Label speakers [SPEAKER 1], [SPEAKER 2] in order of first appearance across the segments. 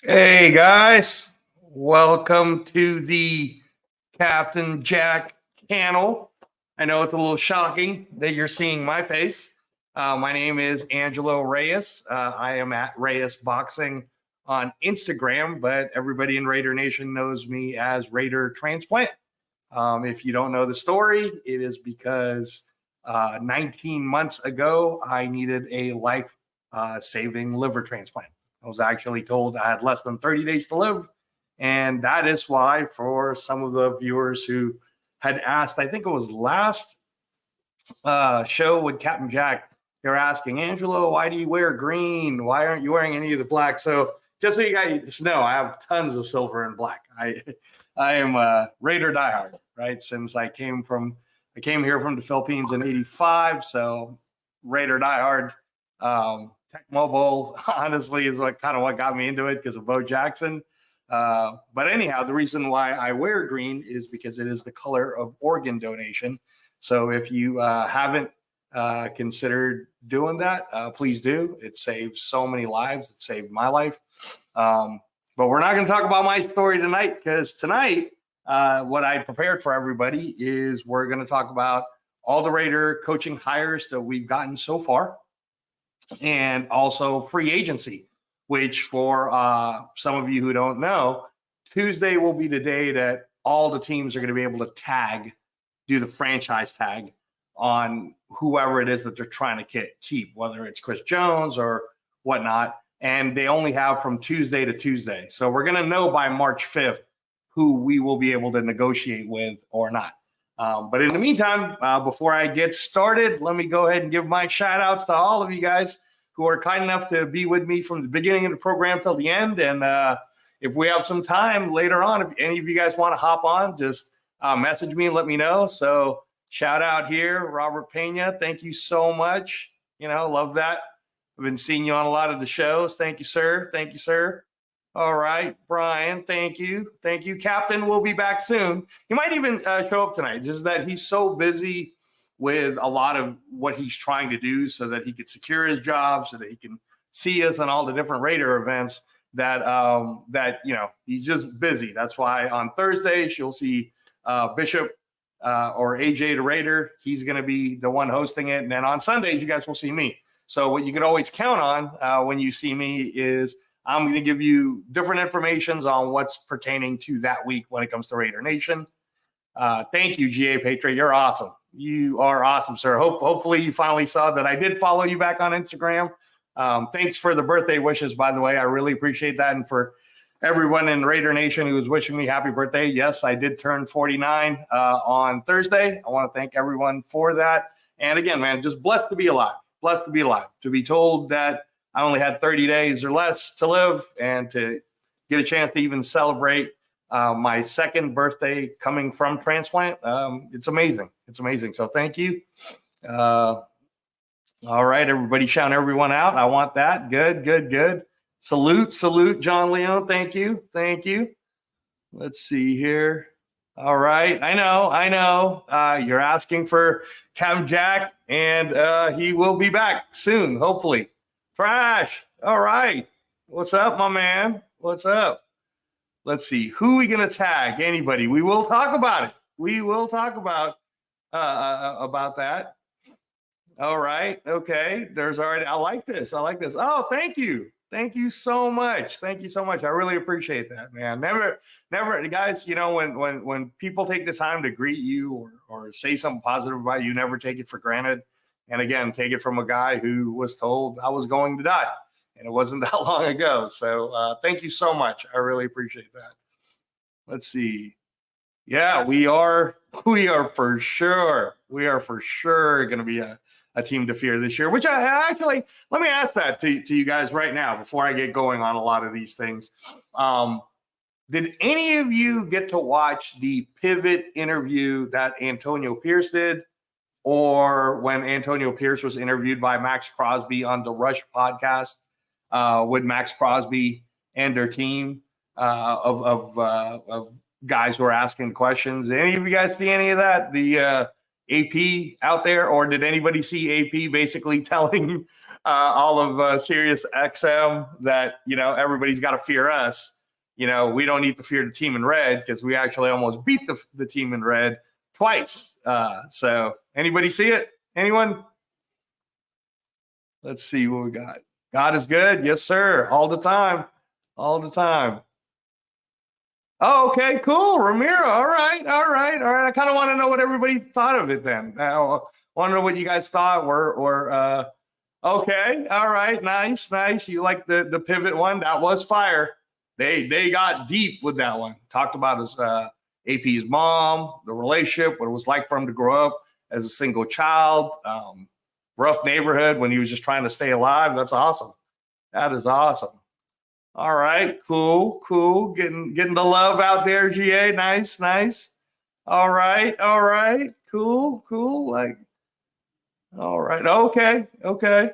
[SPEAKER 1] Hey guys, welcome to the Captain Jack channel. I know it's a little shocking that you're seeing my face. My name is Angelo Reyes. I am at Reyes Boxing on Instagram, but everybody in Raider Nation knows me as Raider Transplant. If you don't know the story, it is because 19 months ago, I needed a life saving liver transplant. I was actually told I had less than 30 days to live. And that is why, for some of the viewers who had asked, I think it was last show with Captain Jack, they're asking, Angelo, why do you wear green? Why aren't you wearing any of the black? So just so you guys know, I have tons of silver and black. I am a Raider diehard, right? Since I came here from the Philippines in '85, so Raider diehard. Tech Mobile, honestly, is what got me into it because of Bo Jackson. But anyhow, the reason why I wear green is because it is the color of organ donation. So if you haven't considered doing that, please do. It saves so many lives. It saved my life. But we're not going to talk about my story tonight because tonight, what I prepared for everybody is we're going to talk about all the Raider coaching hires that we've gotten so far and also free agency, which for some of you who don't know, Tuesday will be the day that all the teams are going to be able to do the franchise tag on whoever it is that they're trying to keep, whether it's Chris Jones or whatnot. And they only have from Tuesday to Tuesday. So we're going to know by March 5th who we will be able to negotiate with or not. But in the meantime, before I get started, let me go ahead and give my shout outs to all of you guys who are kind enough to be with me from the beginning of the program till the end. And if we have some time later on, if any of you guys want to hop on, just message me and let me know. So shout out here, Robert Pena. Thank you so much. Love that. I've been seeing you on a lot of the shows. Thank you, sir. Thank you, sir. All right, Brian, thank you. Thank you. Captain will be back soon. He might even show up tonight, just that he's so busy with a lot of what he's trying to do so that he could secure his job, so that he can see us on all the different Raider events that he's just busy. That's why on Thursdays you'll see Bishop or AJ the Raider. He's going to be the one hosting it. And then on Sundays, you guys will see me. So what you can always count on when you see me is I'm going to give you different informations on what's pertaining to that week when it comes to Raider Nation. Thank you, GA Patriot. You're awesome. You are awesome, sir. Hopefully you finally saw that I did follow you back on Instagram. Thanks for the birthday wishes, by the way. I really appreciate that. And for everyone in Raider Nation who was wishing me happy birthday, yes, I did turn 49 on Thursday. I want to thank everyone for that. And again, man, just blessed to be alive. Blessed to be alive. To be told that I only had 30 days or less to live and to get a chance to even celebrate my second birthday coming from transplant. It's amazing. It's amazing. So thank you. All right, everybody shout everyone out. I want that. Good. Salute, John Leon. Thank you. Let's see here. All right. I know. You're asking for Cam Jack, and he will be back soon, hopefully. Trash. All right. What's up, my man? What's up? Let's see. Who are we going to tag? Anybody. We will talk about it. We will talk about that. All right. Okay. There's already, I like this. Oh, thank you. Thank you so much. I really appreciate that, man. Never, guys, when people take the time to greet you or say something positive about you, never take it for granted. And again, take it from a guy who was told I was going to die. And it wasn't that long ago. So thank you so much. I really appreciate that. Let's see. Yeah, we are for sure. We are for sure going to be a team to fear this year, which I actually, let me ask that to you guys right now before I get going on a lot of these things. Did any of you get to watch the pivot interview that Antonio Pierce did? Or when Antonio Pierce was interviewed by Max Crosby on the Rush podcast with Max Crosby and their team of guys who are asking questions. Did any of you guys see any of that? The AP out there, or did anybody see AP basically telling all of Sirius XM that, everybody's got to fear us. We don't need to fear the team in red because we actually almost beat the team in red twice. So anybody see it? Anyone? Let's see what we got. God is good. Yes, sir. All the time. All the time. Oh, okay, cool. Ramiro. All right. I kind of want to know what everybody thought of it then. I want to know what you guys thought okay. All right. Nice. You like the pivot one? That was fire. They got deep with that one. Talked about his AP's mom, the relationship, what it was like for him to grow up as a single child, rough neighborhood when he was just trying to stay alive. That's awesome. That is awesome. All right, cool. Getting the love out there, GA. Nice. All right. Cool. Like, all right. Okay.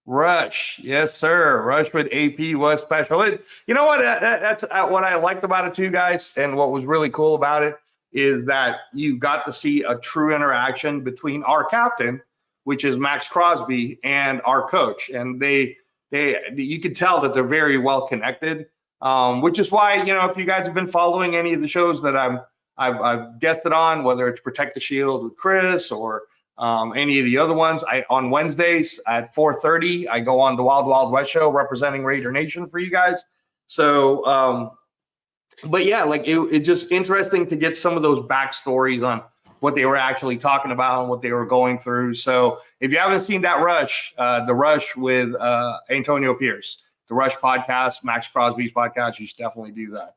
[SPEAKER 1] Rush, yes, sir. Rush with AP was special. You know what? That's what I liked about it too, guys. And what was really cool about it is that you got to see a true interaction between our captain, which is Max Crosby, and our coach. And you could tell that they're very well connected, which is why, if you guys have been following any of the shows that I've guested on, whether it's Protect the Shield with Chris or any of the other ones, on Wednesdays at 4:30, I go on the Wild Wild West show representing Raider Nation for you guys. So, but yeah, like it's just interesting to get some of those backstories on what they were actually talking about and what they were going through. So if you haven't seen that Rush, the Rush with Antonio Pierce, the Rush podcast, Max Crosby's podcast, you should definitely do that.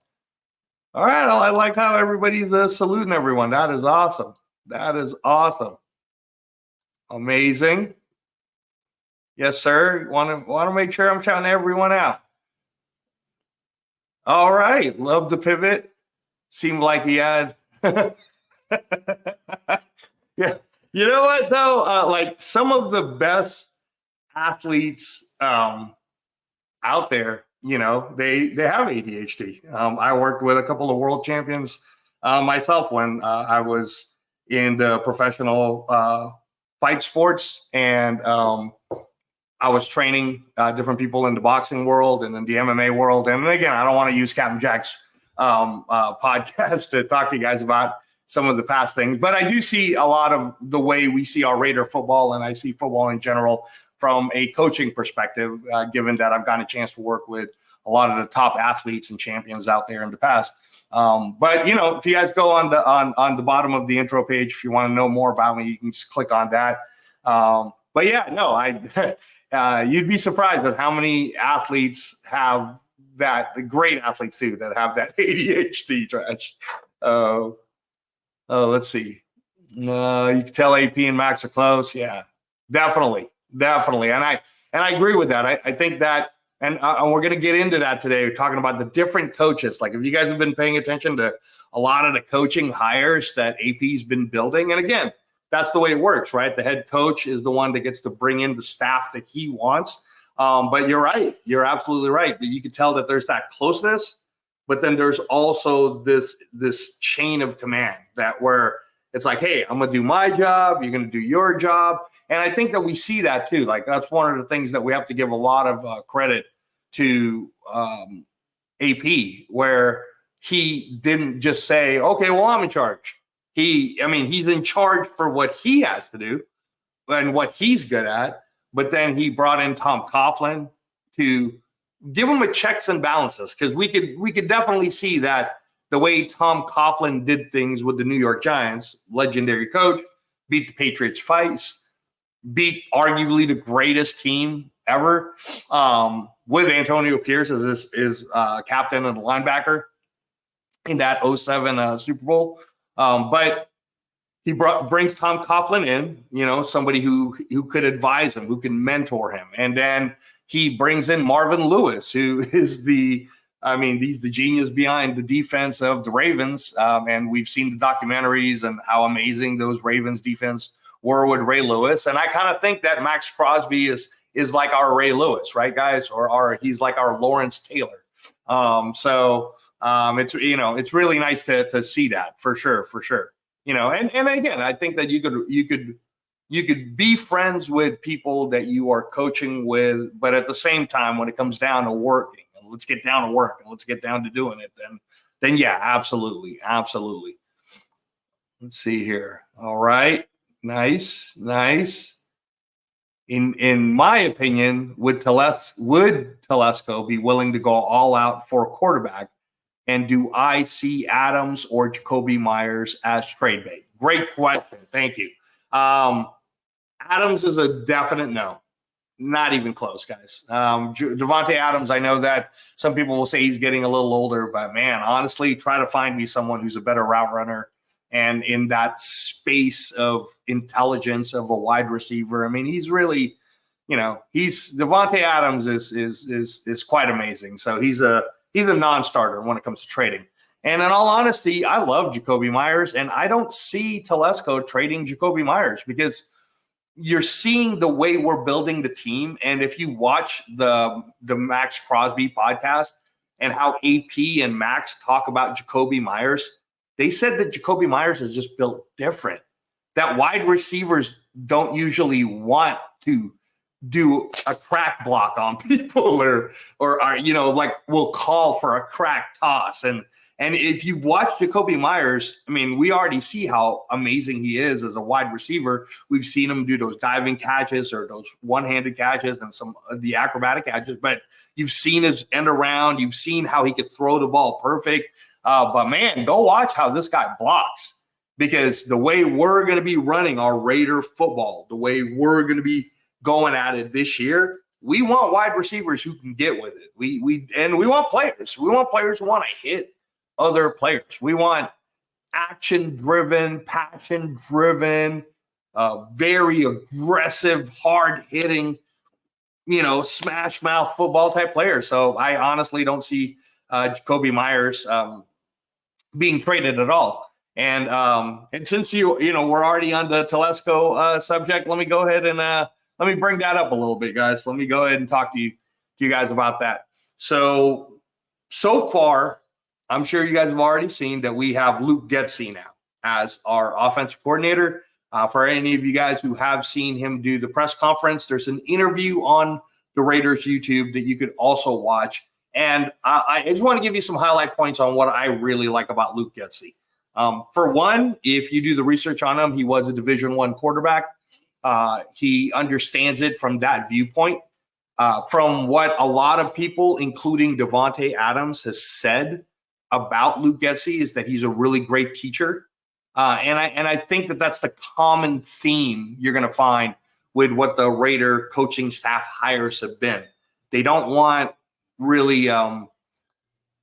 [SPEAKER 1] All right. I like how everybody's saluting everyone. That is awesome. Amazing. Yes, sir. Want to make sure I'm shouting everyone out. All right. Love the pivot. Seemed like he had yeah. You know what though? Like some of the best athletes out there, they have ADHD. I worked with a couple of world champions myself when I was in the professional fight sports, and I was training different people in the boxing world and in the MMA world. And again, I don't want to use Captain Jack's podcast to talk to you guys about some of the past things, but I do see a lot of the way we see our Raider football, and I see football in general from a coaching perspective, given that I've gotten a chance to work with a lot of the top athletes and champions out there in the past. But if you guys go on the bottom of the intro page, if you want to know more about me, you can just click on that. But yeah, no, you'd be surprised at how many athletes have that. Great athletes too that have that ADHD trash. Let's see. You can tell AP and Max are close. Yeah, definitely. And I agree with that. I think that, and we're going to get into that today. We're talking about the different coaches. Like if you guys have been paying attention to a lot of the coaching hires that AP's been building. And again, that's the way it works, right? The head coach is the one that gets to bring in the staff that he wants. But you're right. You're absolutely right. You can tell that there's that closeness, but then there's also this chain of command that where it's like, hey, I'm going to do my job. You're going to do your job. And I think that we see that too. Like that's one of the things that we have to give a lot of credit to AP, where he didn't just say, okay, well, I'm in charge. He's in charge for what he has to do and what he's good at. But then he brought in Tom Coughlin to give him a checks and balances, because we could definitely see that the way Tom Coughlin did things with the New York Giants, legendary coach, beat the Patriots twice, beat arguably the greatest team ever, with Antonio Pierce as his captain and linebacker in that 2007 Super Bowl. But he brings Tom Coughlin in, somebody who could advise him, who can mentor him. And then he brings in Marvin Lewis, who is he's the genius behind the defense of the Ravens. And we've seen the documentaries and how amazing those Ravens defense were with Ray Lewis. And I kind of think that Max Crosby is like our Ray Lewis, right, guys? Or he's like our Lawrence Taylor. It's really nice to see that for sure. And again, I think that you could you could be friends with people that you are coaching with, but at the same time, when it comes down to working, and let's get down to work and let's get down to doing it, then yeah, absolutely. Let's see here. All right. Nice. In my opinion, would Telesco be willing to go all out for a quarterback? And do I see Adams or Jacoby Myers as trade bait? Great question. Thank you. Adams is a definite no. Not even close, guys. Davante Adams, I know that some people will say he's getting a little older, but man, honestly, try to find me someone who's a better route runner and in that space of intelligence of a wide receiver. I mean, he's really, Davante Adams is quite amazing. So he's a non-starter when it comes to trading. And in all honesty, I love Jacoby Myers, and I don't see Telesco trading Jacoby Myers because you're seeing the way we're building the team. And if you watch the Max Crosby podcast and how AP and Max talk about Jacoby Myers, they said that Jacoby Myers is just built different, that wide receivers don't usually want to do a crack block on people or are, will call for a crack toss. And if you watch Jacoby Myers, I mean, we already see how amazing he is as a wide receiver. We've seen him do those diving catches or those one-handed catches and some of the acrobatic catches, but you've seen his end around. You've seen how he could throw the ball perfect. But man, go watch how this guy blocks, because the way we're going to be running our Raider football, the way we're going to be going at it this year, we want wide receivers who can get with it. We want players. We want players who want to hit other players. We want action-driven, passion-driven, very aggressive, hard-hitting, smash mouth football type players. So I honestly don't see Jacoby Myers being traded at all. And since we're already on the Telesco subject, let me go ahead and let me bring that up a little bit, guys. Let me go ahead and talk to you guys about that. So far, I'm sure you guys have already seen that we have Luke Getsy now as our offensive coordinator. For any of you guys who have seen him do the press conference, there's an interview on the Raiders YouTube that you could also watch. And I just want to give you some highlight points on what I really like about Luke Getsy. For one, if you do the research on him, he was a Division I quarterback. He understands it from that viewpoint. From what a lot of people, including Davante Adams, has said about Luke Getsy, is that he's a really great teacher. And I think that that's the common theme you're going to find with what the Raider coaching staff hires have been. They don't want really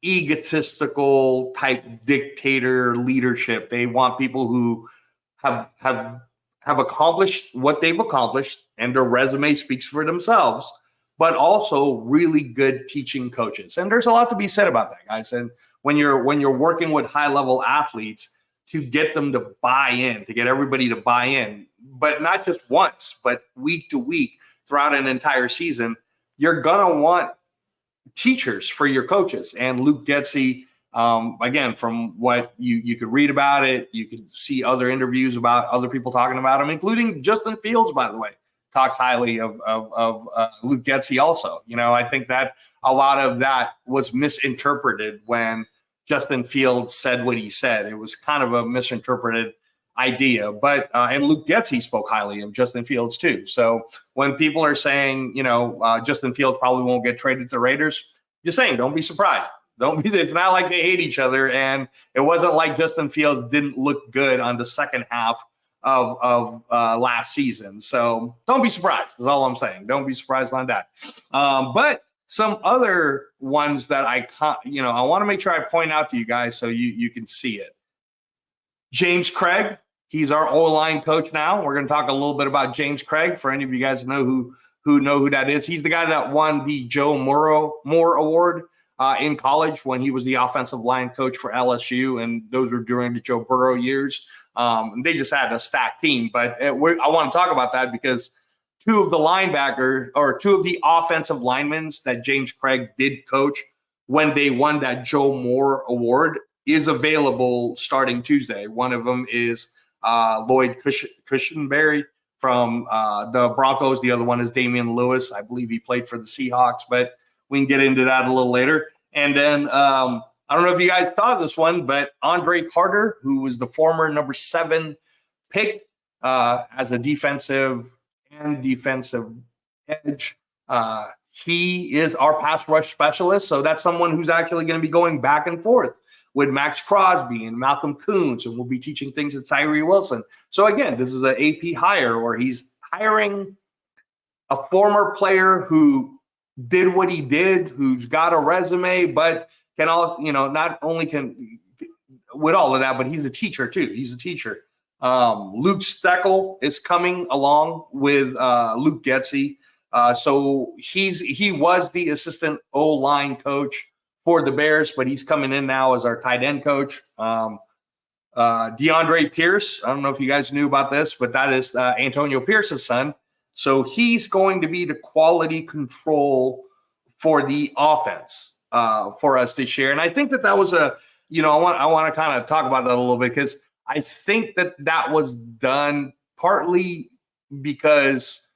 [SPEAKER 1] egotistical type dictator leadership. They want people who have accomplished what they've accomplished, and their resume speaks for themselves, but also really good teaching coaches. And there's a lot to be said about that, guys. And when you're working with high-level athletes, to get them to buy in, to get everybody to buy in, but not just once, but week to week throughout an entire season, you're going to want teachers for your coaches. And Luke Getsy, again, from what you could read about it, you could see other interviews about other people talking about him, including Justin Fields, by the way, talks highly of Luke Getsy also. I think that a lot of that was misinterpreted when Justin Fields said what he said. It was kind of a misinterpreted idea, but and Luke Getsy spoke highly of Justin Fields too. So when people are saying, Justin Fields probably won't get traded to the Raiders, just saying, don't be surprised. It's not like they hate each other, and it wasn't like Justin Fields didn't look good on the second half of last season. So don't be surprised. That's all I'm saying. Don't be surprised on that. But some other ones that I want to make sure I point out to you guys so you can see it. James Craig, he's our O-line coach now. We're going to talk a little bit about James Craig for any of you guys who know who that is. He's the guy that won the Joe Moore Award in college when he was the offensive line coach for LSU, and those were during the Joe Burrow years. They just had a stacked team, but I want to talk about that because two of the offensive linemen that James Craig did coach when they won that Joe Moore Award is available starting Tuesday. One of them is Lloyd Cushenberry from the Broncos. The other one is Damian Lewis. I believe he played for the Seahawks, but we can get into that a little later. And then I don't know if you guys saw this one, but Andre Carter, who was the former number 7 pick as a defensive edge, he is our pass rush specialist. So that's someone who's actually going to be going back and forth with Max Crosby and Malcolm Koonce, and we'll be teaching things at Tyree Wilson. So again, this is an AP hire where he's hiring a former player who did what he did, who's got a resume, but can all, not only can with all of that, but he's a teacher too. He's a teacher. Luke Steckel is coming along with Luke Getsy. So he was the assistant O-line coach for the Bears, but he's coming in now as our tight end coach. DeAndre Pierce, I don't know if you guys knew about this, but that is Antonio Pierce's son. So he's going to be the quality control for the offense for us this year. And I think that was I want to kind of talk about that a little bit, because I think that was done partly because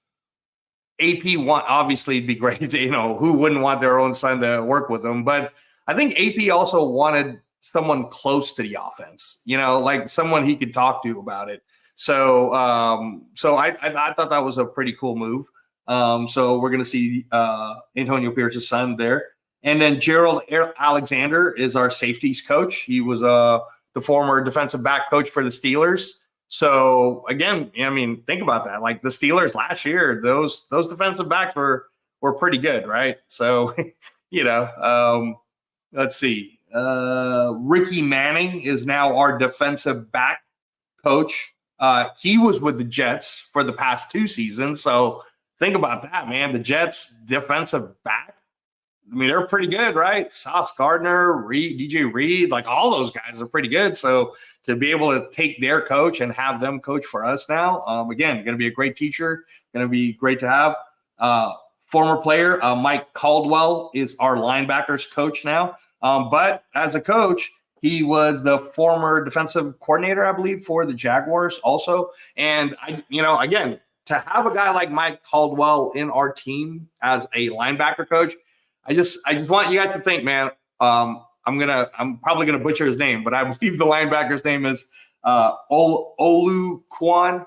[SPEAKER 1] AP obviously it'd be great to, who wouldn't want their own son to work with them. But I think AP also wanted someone close to the offense, like someone he could talk to about it. So I thought that was a pretty cool move. So we're going to see Antonio Pierce's son there. And then Gerald Alexander is our safeties coach. He was the former defensive back coach for the Steelers. So again, think about that. Like the Steelers last year, those defensive backs were pretty good, right? So, let's see. Ricky Manning is now our defensive back coach. He was with the Jets for the past 2 seasons. So think about that, man. The Jets defensive back. They're pretty good, right? Sauce Gardner, DJ Reed, like all those guys are pretty good. So to be able to take their coach and have them coach for us now, again, going to be a great teacher, going to be great to have. Former player, Mike Caldwell is our linebackers coach now. But as a coach, he was the former defensive coordinator, I believe, for the Jaguars also. And, again, to have a guy like Mike Caldwell in our team as a linebacker coach, I just want you guys to think, man. I'm probably gonna butcher his name, but I believe the linebacker's name is Olu Kwan.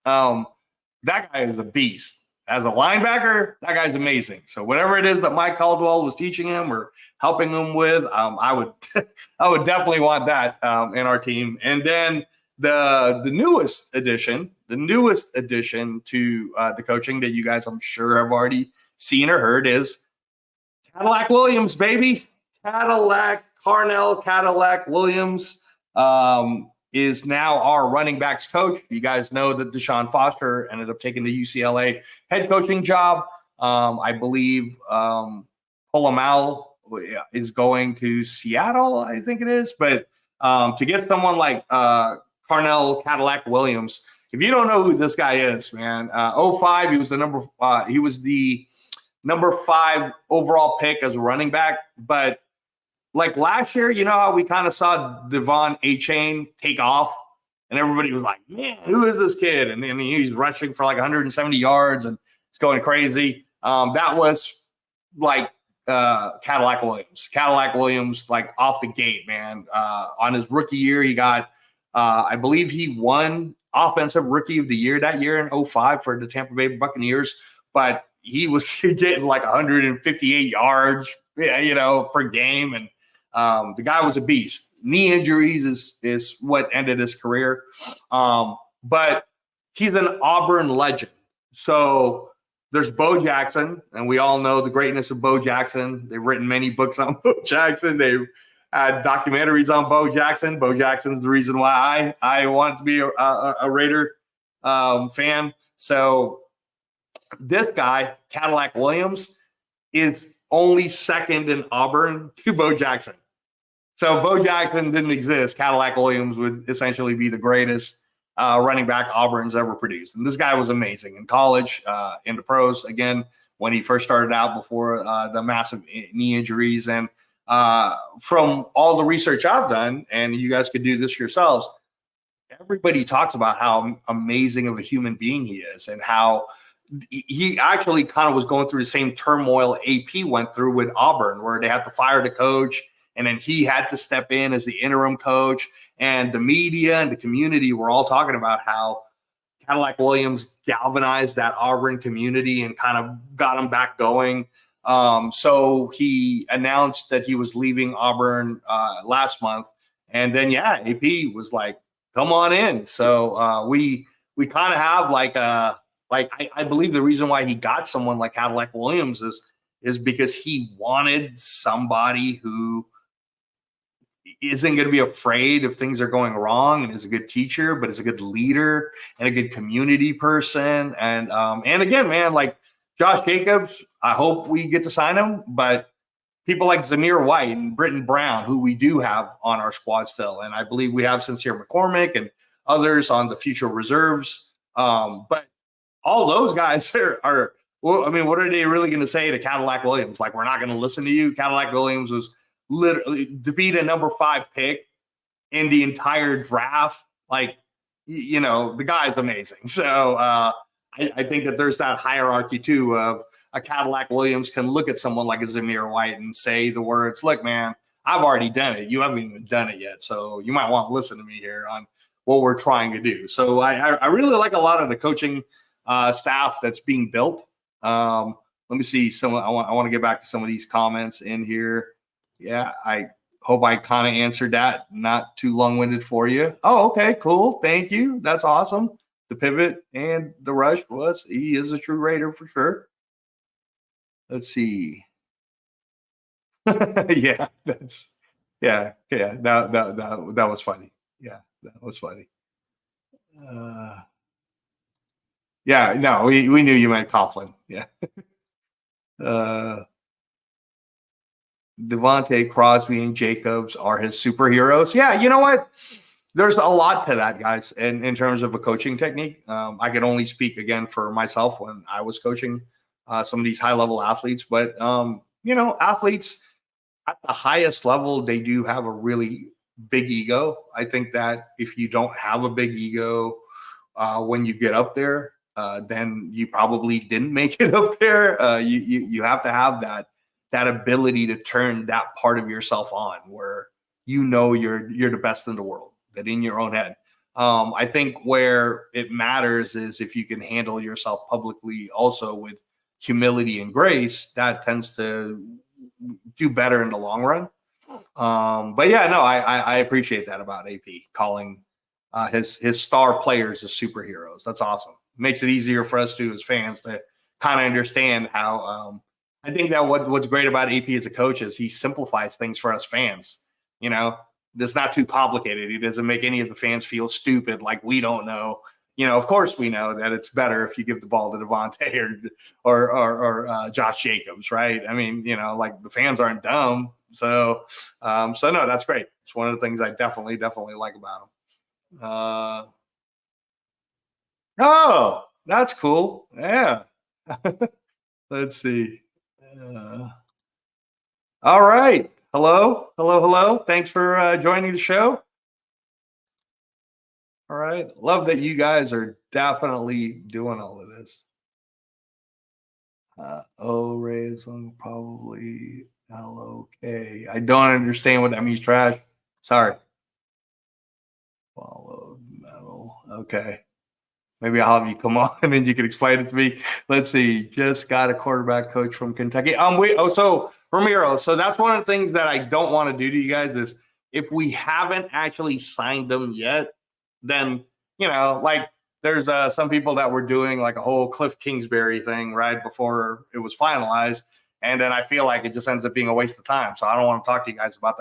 [SPEAKER 1] That guy is a beast. As a linebacker, that guy's amazing. So whatever it is that Mike Caldwell was teaching him or helping him with, I would definitely want that in our team. And then the newest addition to the coaching that you guys, I'm sure, have already seen or heard is Cadillac Williams, baby. Carnell Cadillac Williams is now our running backs coach. You guys know that Deshaun Foster ended up taking the UCLA head coaching job. I believe Polomal is going to Seattle, I think it is. But to get someone like Carnell Cadillac Williams, if you don't know who this guy is, man, 05, he was the number 5 overall pick as a running back. But like last year, how we kind of saw Devon A-Chain take off and everybody was like, man, who is this kid? And then he's rushing for like 170 yards and it's going crazy. That was like Cadillac Williams, like off the gate, man. On his rookie year, he got, I believe he won Offensive Rookie of the Year that year in 05 for the Tampa Bay Buccaneers. But he was getting like 158 yards, per game. And the guy was a beast. Knee injuries is what ended his career. But he's an Auburn legend. So there's Bo Jackson, and we all know the greatness of Bo Jackson. They've written many books on Bo Jackson. They've had documentaries on Bo Jackson. Bo Jackson's the reason why I wanted to be a Raider fan. So this guy, Cadillac Williams, is only second in Auburn to Bo Jackson. So if Bo Jackson didn't exist, Cadillac Williams would essentially be the greatest running back Auburn's ever produced. And this guy was amazing in college, in the pros, again, when he first started out before the massive knee injuries. And from all the research I've done, and you guys could do this yourselves, everybody talks about how amazing of a human being he is, and how he actually kind of was going through the same turmoil AP went through with Auburn, where they had to fire the coach, and then he had to step in as the interim coach. And the media and the community were all talking about how Cadillac Williams galvanized that Auburn community and kind of got him back going. So he announced that he was leaving Auburn last month, and then AP was like, "Come on in." So we kind of have I believe the reason why he got someone like Cadillac Williams is because he wanted somebody who isn't going to be afraid if things are going wrong, and is a good teacher, but is a good leader and a good community person. And again, man, like Josh Jacobs, I hope we get to sign him, but people like Zamir White and Britton Brown, who we do have on our squad still, and I believe we have Sincere McCormick and others on the future reserves. But all those guys are well, I mean, what are they really going to say to Cadillac Williams? Like, we're not going to listen to you. Cadillac Williams was literally to be the number 5 pick in the entire draft. Like, the guy's amazing. So I think that there's that hierarchy too of a Cadillac Williams can look at someone like a Zamir White and say the words, "Look, man, I've already done it. You haven't even done it yet. So you might want to listen to me here on what we're trying to do." So I really like a lot of the coaching staff that's being built. Let me see some. I want to get back to some of these comments in here. Yeah, I hope I kind of answered that. Not too long-winded for you. Oh, okay, cool. Thank you. That's awesome. The pivot and the rush he is a true Raider for sure. Let's see. Yeah, that was funny. Yeah, that was funny. Yeah, no, we knew you meant Coughlin. Yeah. Devontae, Crosby, and Jacobs are his superheroes. Yeah, you know what? There's a lot to that, guys, in terms of a coaching technique. I can only speak again for myself when I was coaching some of these high-level athletes. But, athletes at the highest level, they do have a really big ego. I think that if you don't have a big ego when you get up there, then you probably didn't make it up there. You have to have that ability to turn that part of yourself on where you're the best in the world, that in your own head. I think where it matters is if you can handle yourself publicly also with humility and grace, that tends to do better in the long run. But yeah, no, I appreciate that about AP calling his star players as superheroes. That's awesome. Makes it easier for us as fans to kind of understand how I think that what's great about AP as a coach is he simplifies things for us fans. It's not too complicated. He doesn't make any of the fans feel stupid, like we don't know. Of course we know that it's better if you give the ball to Devontae or Josh Jacobs, right? I mean, like the fans aren't dumb. So no, that's great. It's one of the things I definitely like about him. Oh, that's cool. Yeah. Let's see. All right. Hello. Thanks for joining the show. All right. Love that you guys are definitely doing all of this. Reyes one probably LOK. I don't understand what that means, trash. Sorry. Followed metal. Okay. Maybe I'll have you come on and then you can explain it to me. Let's see. Just got a quarterback coach from Kentucky. So Ramiro. So that's one of the things that I don't want to do to you guys is if we haven't actually signed them yet, then, like there's some people that were doing like a whole Cliff Kingsbury thing right before it was finalized. And then I feel like it just ends up being a waste of time. So I don't want to talk to you guys about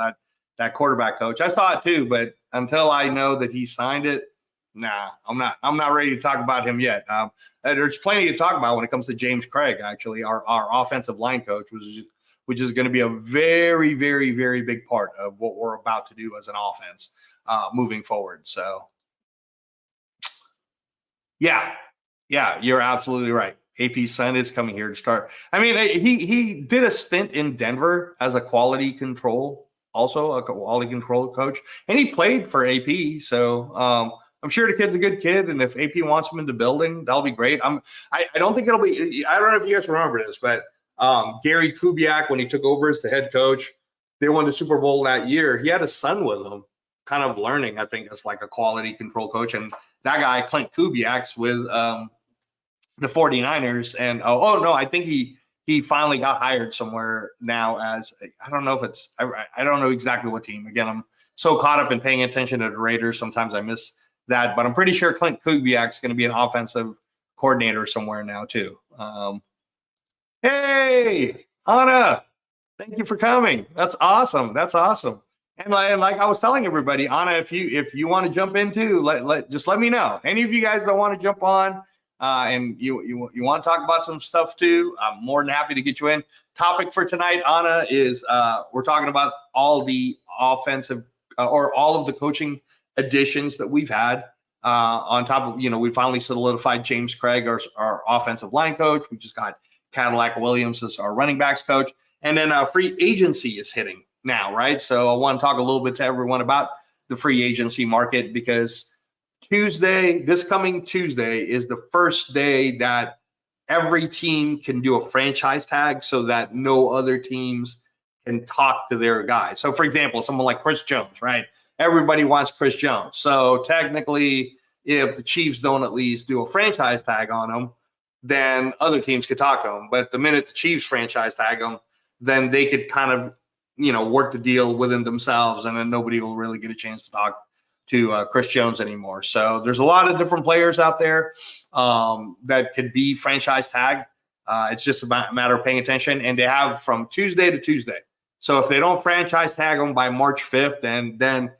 [SPEAKER 1] that quarterback coach. I saw it too, but until I know that he signed it, nah, I'm not ready to talk about him yet. There's plenty to talk about when it comes to James Craig, actually, our offensive line coach, which is going to be a very, very, very big part of what we're about to do as an offense moving forward. So, yeah, you're absolutely right. AP's son is coming here to start. I mean, he did a stint in Denver as a quality control coach, and he played for AP. So, I'm sure the kid's a good kid, and if AP wants him in the building, that'll be great. I don't think it'll be. I don't know if you guys remember this, but Gary Kubiak, when he took over as the head coach, they won the Super Bowl that year. He had a son with him, kind of learning, I think, as like a quality control coach. And that guy, Clint Kubiak's with the 49ers. And no, I think he finally got hired somewhere now as, I don't know if it's, I don't know exactly what team. Again, I'm so caught up in paying attention to the Raiders. Sometimes I miss that, but I'm pretty sure Clint Kubiak's going to be an offensive coordinator somewhere now too. Hey, Anna, thank you for coming. That's awesome. That's awesome. And like I was telling everybody, Anna, if you want to jump in too, just let me know. Any of you guys that want to jump on and you want to talk about some stuff too, I'm more than happy to get you in. Topic for tonight, Anna, is we're talking about all the offensive or all of the coaching additions that we've had. On top of, we finally solidified James Craig, our offensive line coach. We just got Cadillac Williams as our running backs coach. And then free agency is hitting now, right? So I want to talk a little bit to everyone about the free agency market, because this coming Tuesday is the first day that every team can do a franchise tag so that no other teams can talk to their guys. So, for example, someone like Chris Jones, right? Everybody wants Chris Jones. So technically, if the Chiefs don't at least do a franchise tag on him, then other teams could talk to him. But the minute the Chiefs franchise tag him, then they could kind of, work the deal within themselves, and then nobody will really get a chance to talk to Chris Jones anymore. So there's a lot of different players out there that could be franchise tagged. It's just a matter of paying attention, and they have from Tuesday to Tuesday. So if they don't franchise tag them by March 5th, then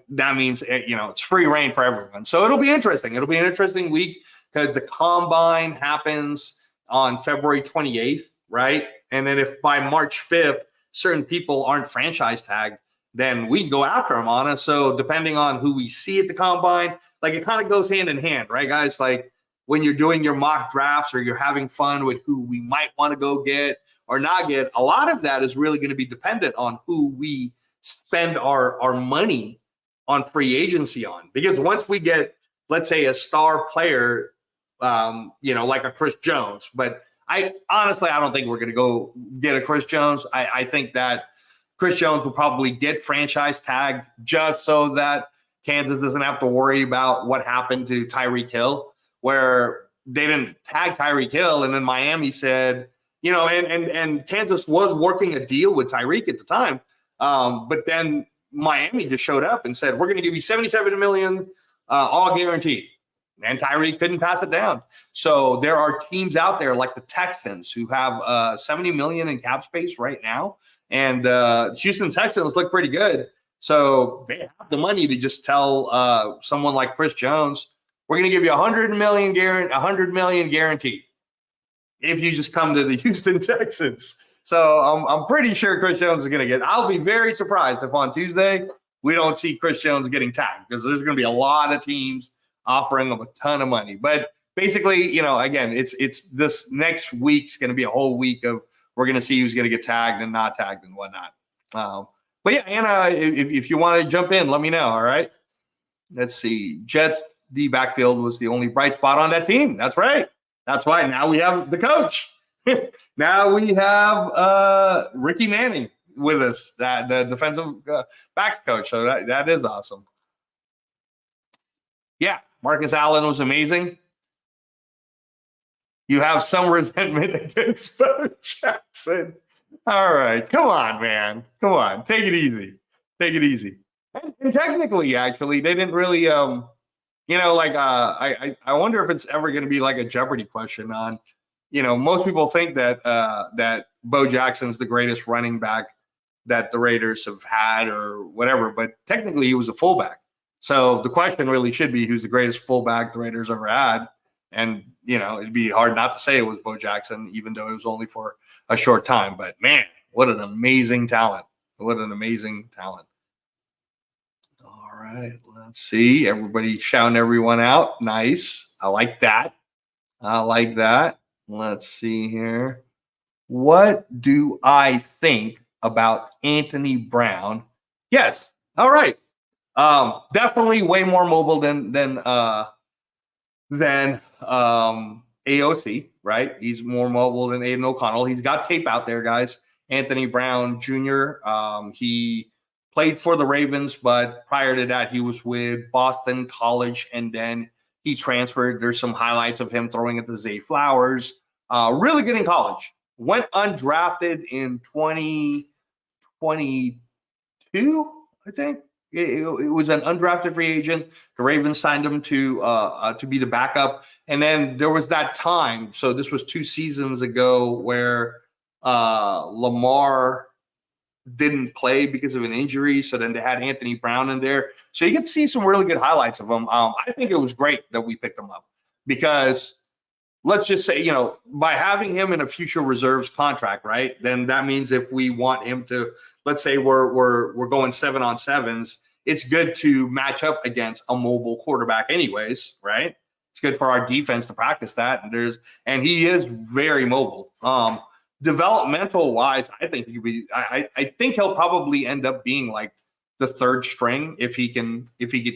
[SPEAKER 1] that means, it's free reign for everyone. So it'll be interesting. It'll be an interesting week because the combine happens on February 28th, right? And then if by March 5th, certain people aren't franchise tagged, then we go after them on it. So depending on who we see at the combine, like it kind of goes hand in hand, right, guys? Like when you're doing your mock drafts or you're having fun with who we might want to go get or not get, a lot of that is really going to be dependent on who we spend our money on free agency on. Because once we get, let's say, a star player, like a Chris Jones, but I don't think we're going to go get a Chris Jones. I think that Chris Jones will probably get franchise tagged just so that Kansas doesn't have to worry about what happened to Tyreek Hill, where they didn't tag Tyreek Hill. And then Miami said, and Kansas was working a deal with Tyreek at the time. But then Miami just showed up and said, we're going to give you $77 million, all guaranteed. And Tyreek couldn't pass it down. So there are teams out there like the Texans who have $70 million in cap space right now. And Houston Texans look pretty good. So they have the money to just tell someone like Chris Jones, we're going to give you $100 million guaranteed if you just come to the Houston Texans. So I'm pretty sure Chris Jones is going to get. I'll be very surprised if on Tuesday we don't see Chris Jones getting tagged, because there's going to be a lot of teams offering him a ton of money. But basically, again, it's this next week's going to be a whole week of we're going to see who's going to get tagged and not tagged and whatnot. But yeah, Anna, if you want to jump in, let me know. All right. Let's see. Jets, the backfield was the only bright spot on that team. That's right. That's why now we have the coach. Now we have Ricky Manning with us, the defensive backs coach. So that is awesome. Yeah, Marcus Allen was amazing. You have some resentment against Bo Jackson. All right, come on, man. Come on, take it easy. Take it easy. And technically, actually, they didn't really, I wonder if it's ever going to be like a Jeopardy question on, most people think that that Bo Jackson's the greatest running back that the Raiders have had or whatever, but technically he was a fullback. So the question really should be, who's the greatest fullback the Raiders ever had? And, it'd be hard not to say it was Bo Jackson, even though it was only for a short time. But, man, what an amazing talent. What an amazing talent. All right, let's see. Everybody shouting everyone out. Nice. I like that. Let's see here. What do I think about Anthony Brown? Yes. All right. Definitely way more mobile than AOC, right? He's more mobile than Aiden O'Connell. He's got tape out there, guys. Anthony Brown Jr. He played for the Ravens, but prior to that, he was with Boston College, and then he transferred. There's some highlights of him throwing at the Zay Flowers. Really good in college. Went undrafted in 2022, I think. It was an undrafted free agent. The Ravens signed him to be the backup, and then there was that time. So this was 2 seasons ago where Lamar didn't play because of an injury. So then they had Anthony Brown in there. So you get to see some really good highlights of him. I think it was great that we picked him up because let's just say, by having him in a future reserves contract, right? Then that means if we want him to, let's say we're going 7-on-7s, it's good to match up against a mobile quarterback anyways, right? It's good for our defense to practice that. And he is very mobile. Developmental wise, I think he could be, I think he'll probably end up being like the 3rd string if he could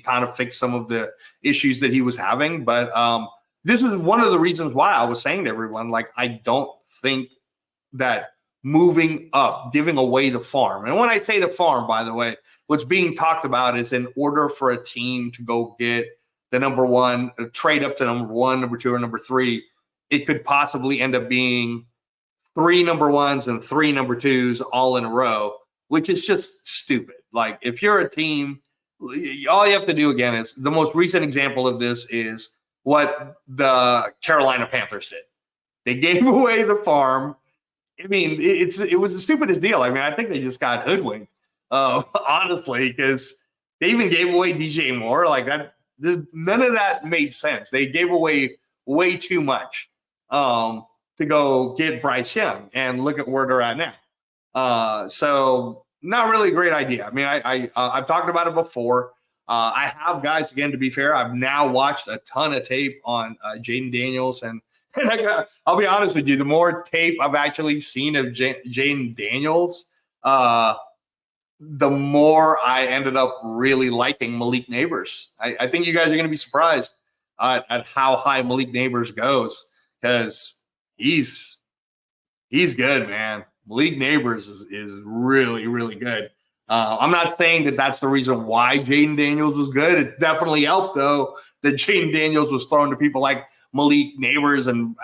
[SPEAKER 1] kind of fix some of the issues that he was having. But this is one of the reasons why I was saying to everyone, like, I don't think that moving up, giving away the farm. And when I say the farm, by the way, what's being talked about is in order for a team to go get the number 1, trade up to number 1, number 2, or number 3, it could possibly end up being 3 number 1s and 3 number 2s all in a row, which is just stupid. Like, if you're a team, all you have to do, again, is the most recent example of this is what the Carolina Panthers did. They gave away the farm. I mean, it was the stupidest deal. I mean, I think they just got hoodwinked, honestly, because they even gave away DJ Moore. Like, that, none of that made sense. They gave away way too much to go get Bryce Young, and look at where they're at now. So not really a great idea. I mean, I've talked about it before. I have, guys, again, to be fair, I've now watched a ton of tape on Jaden Daniels, and I'll be honest with you, the more tape I've actually seen of Jaden Daniels, the more I ended up really liking Malik Neighbors. I think you guys are going to be surprised at how high Malik Neighbors goes, because he's good, man. Malik Neighbors is really, really good. I'm not saying that that's the reason why Jaden Daniels was good. It definitely helped, though, that Jaden Daniels was thrown to people like Malik Neighbors and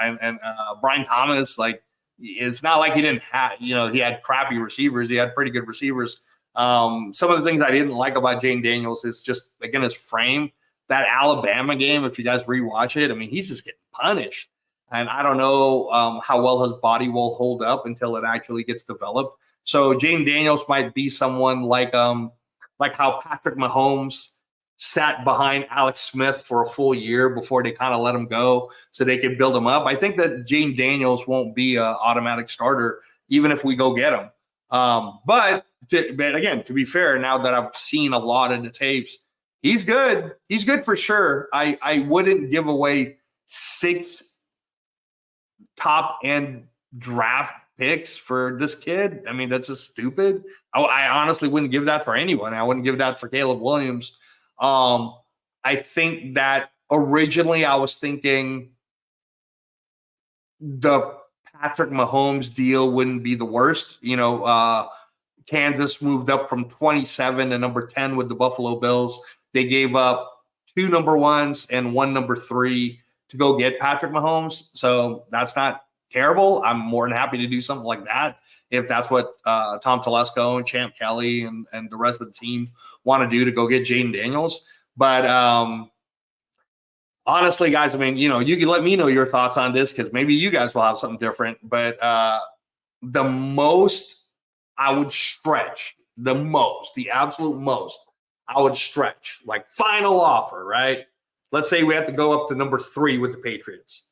[SPEAKER 1] Brian Thomas. Like, it's not like he didn't have, he had crappy receivers. He had pretty good receivers. Some of the things I didn't like about Jaden Daniels is just, again, his frame. That Alabama game, if you guys rewatch it, I mean, he's just getting punished. And I don't know how well his body will hold up until it actually gets developed. So Jaden Daniels might be someone like how Patrick Mahomes sat behind Alex Smith for a full year before they kind of let him go so they could build him up. I think that Jaden Daniels won't be an automatic starter even if we go get him. But again, to be fair, now that I've seen a lot of the tapes, he's good. He's good for sure. I wouldn't give away 6 top-end draft picks for this kid. I mean, that's just stupid. I honestly wouldn't give that for anyone. I wouldn't give that for Caleb Williams. I think that originally I was thinking the Patrick Mahomes deal wouldn't be the worst. Kansas moved up from 27 to number 10 with the Buffalo Bills. They gave up 2 number 1s and 1 number 3 to go get Patrick Mahomes. So that's not terrible. I'm more than happy to do something like that if that's what Tom Telesco and Champ Kelly and the rest of the team want to do to go get Jaden Daniels. But honestly, guys, I mean, you can let me know your thoughts on this because maybe you guys will have something different. But the most I would stretch, the absolute most I would stretch, like final offer, right? Let's say we have to go up to number 3 with the Patriots.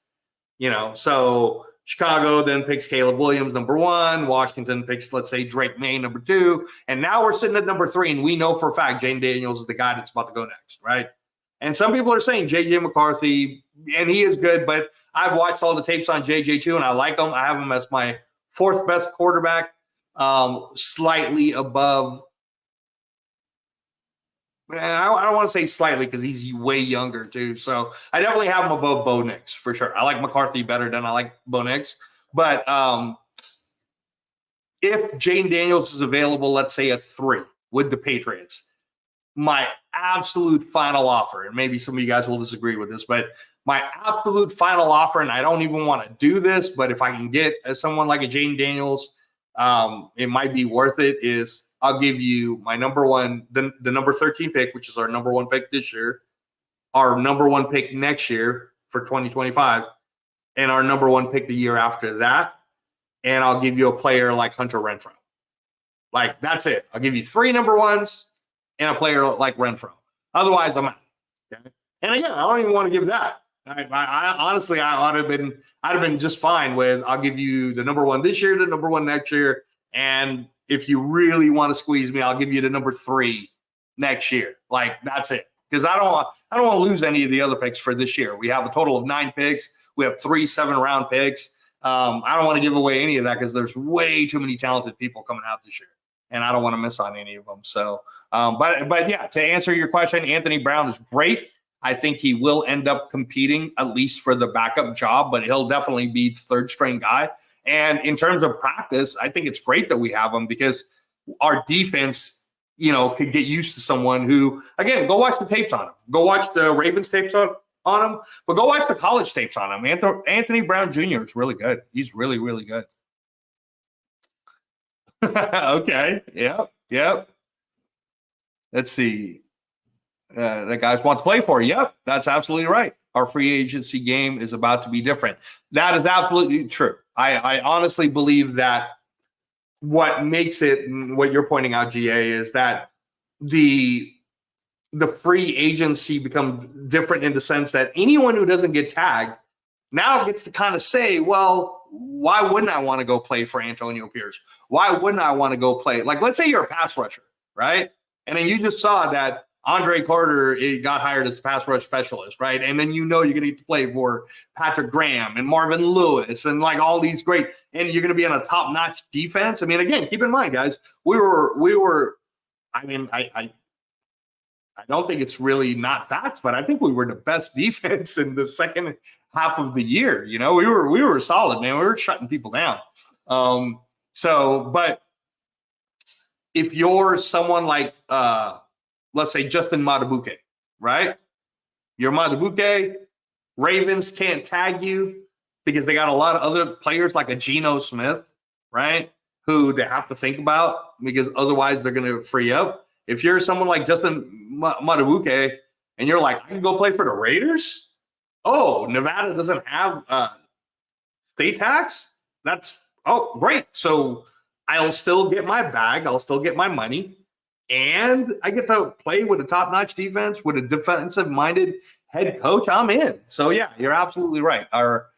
[SPEAKER 1] So Chicago then picks Caleb Williams, number 1. Washington picks, let's say, Drake May, number 2. And now we're sitting at number 3, and we know for a fact Jaden Daniels is the guy that's about to go next, right? And some people are saying J.J. McCarthy, and he is good, but I've watched all the tapes on J.J. too, and I like him. I have him as my 4th best quarterback, slightly above I don't want to say slightly because he's way younger too. So I definitely have him above Bo Nix for sure. I like McCarthy better than I like Bo Nix. But if Jane Daniels is available, let's say a 3 with the Patriots, my absolute final offer, and maybe some of you guys will disagree with this, but my absolute final offer, and I don't even want to do this, but if I can get someone like a Jane Daniels, it might be worth it, is I'll give you my number one, the number 13 pick, which is our number 1 pick this year, our number 1 pick next year for 2025, and our number 1 pick the year after that. And I'll give you a player like Hunter Renfrow. Like, that's it. I'll give you 3 number 1s and a player like Renfrow. Otherwise, I'm out. Okay? And again, I don't even want to give that. I honestly, I'd have been just fine with, I'll give you the number 1 this year, the number 1 next year. And if you really want to squeeze me, I'll give you the number 3 next year. Like, that's it. Because I don't want to lose any of the other picks for this year. We have a total of 9 picks. We have 3 7-round picks. I don't want to give away any of that because there's way too many talented people coming out this year, and I don't want to miss on any of them. So, but yeah, to answer your question, Anthony Brown is great. I think he will end up competing at least for the backup job, but he'll definitely be the 3rd string guy. And in terms of practice, I think it's great that we have him because our defense, could get used to someone who, again, go watch the tapes on him. Go watch the Ravens tapes on him, but go watch the college tapes on him. Anthony Brown Jr. is really good. He's really, really good. Okay. Yep. Let's see. The guys want to play for you. Yep, that's absolutely right. Our free agency game is about to be different. That is absolutely true. I honestly believe that what makes it, what you're pointing out, GA, is that the free agency becomes different in the sense that anyone who doesn't get tagged now gets to kind of say, well, why wouldn't I want to go play for Antonio Pierce? Why wouldn't I want to go play? Like, let's say you're a pass rusher, right? And then you just saw that Andre Carter got hired as the pass rush specialist, right? And then you're going to get to play for Patrick Graham and Marvin Lewis and like all these great, and you're going to be on a top-notch defense. I mean, again, keep in mind, guys, we were. I mean, I don't think it's really not facts, but I think we were the best defense in the second half of the year. We were solid, man. We were shutting people down. But if you're someone like, let's say Justin Matabuke, right? You're Matabuke. Ravens can't tag you because they got a lot of other players like a Geno Smith, right? Who they have to think about because otherwise they're going to free up. If you're someone like Justin Matabuke and you're like, I can go play for the Raiders. Oh, Nevada doesn't have state tax? Great. So I'll still get my bag. I'll still get my money. And I get to play with a top-notch defense, with a defensive-minded head coach. I'm in. So, yeah, you're absolutely right. Our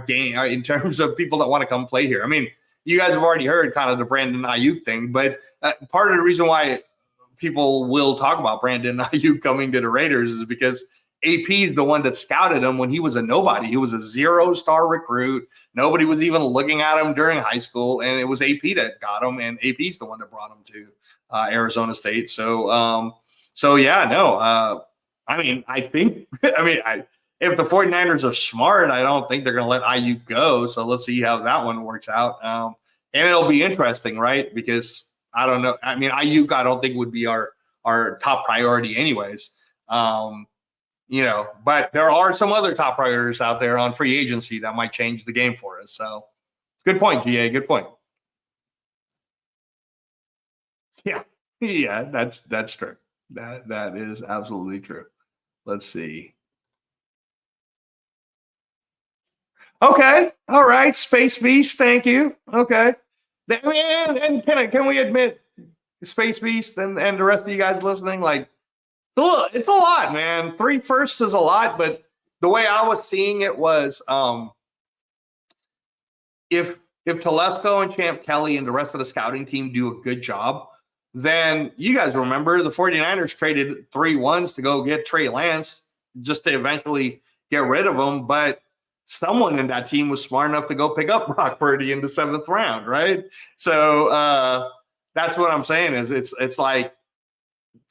[SPEAKER 1] game, in terms of people that want to come play here. I mean, you guys have already heard kind of the Brandon Ayuk thing, but part of the reason why people will talk about Brandon Ayuk coming to the Raiders is because AP is the one that scouted him when he was a nobody. He was a 0-star recruit. Nobody was even looking at him during high school, and it was AP that got him, and AP's the one that brought him to Arizona State. I mean, I think, if the 49ers are smart, I don't think they're going to let Ayuk go. So let's see how that one works out. And it'll be interesting, right? Because I don't know. I mean, Ayuk, I don't think would be our top priority anyways. But there are some other top priorities out there on free agency that might change the game for us. So good point, GA. Good point. Yeah, that's true. That is absolutely true. Let's see. Okay, all right, Space Beast, thank you. Okay, and can we admit, Space Beast and the rest of you guys listening, like it's a lot, man. 3 firsts is a lot, but the way I was seeing it was, if Telesco and Champ Kelly and the rest of the scouting team do a good job, then you guys remember the 49ers traded 3 1s to go get Trey Lance just to eventually get rid of him. But someone in that team was smart enough to go pick up Brock Purdy in the 7th round, right? So that's what I'm saying is it's like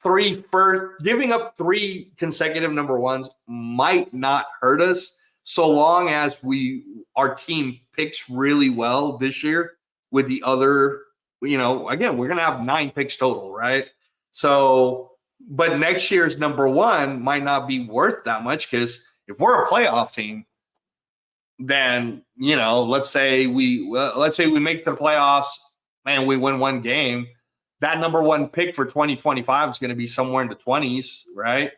[SPEAKER 1] giving up 3 consecutive number ones might not hurt us so long as our team picks really well this year with the other, again, we're going to have 9 picks total, right? So, but next year's number one might not be worth that much, because if we're a playoff team, then, let's say we make the playoffs and we win 1 game, that number 1 pick for 2025 is going to be somewhere in the 20s, right?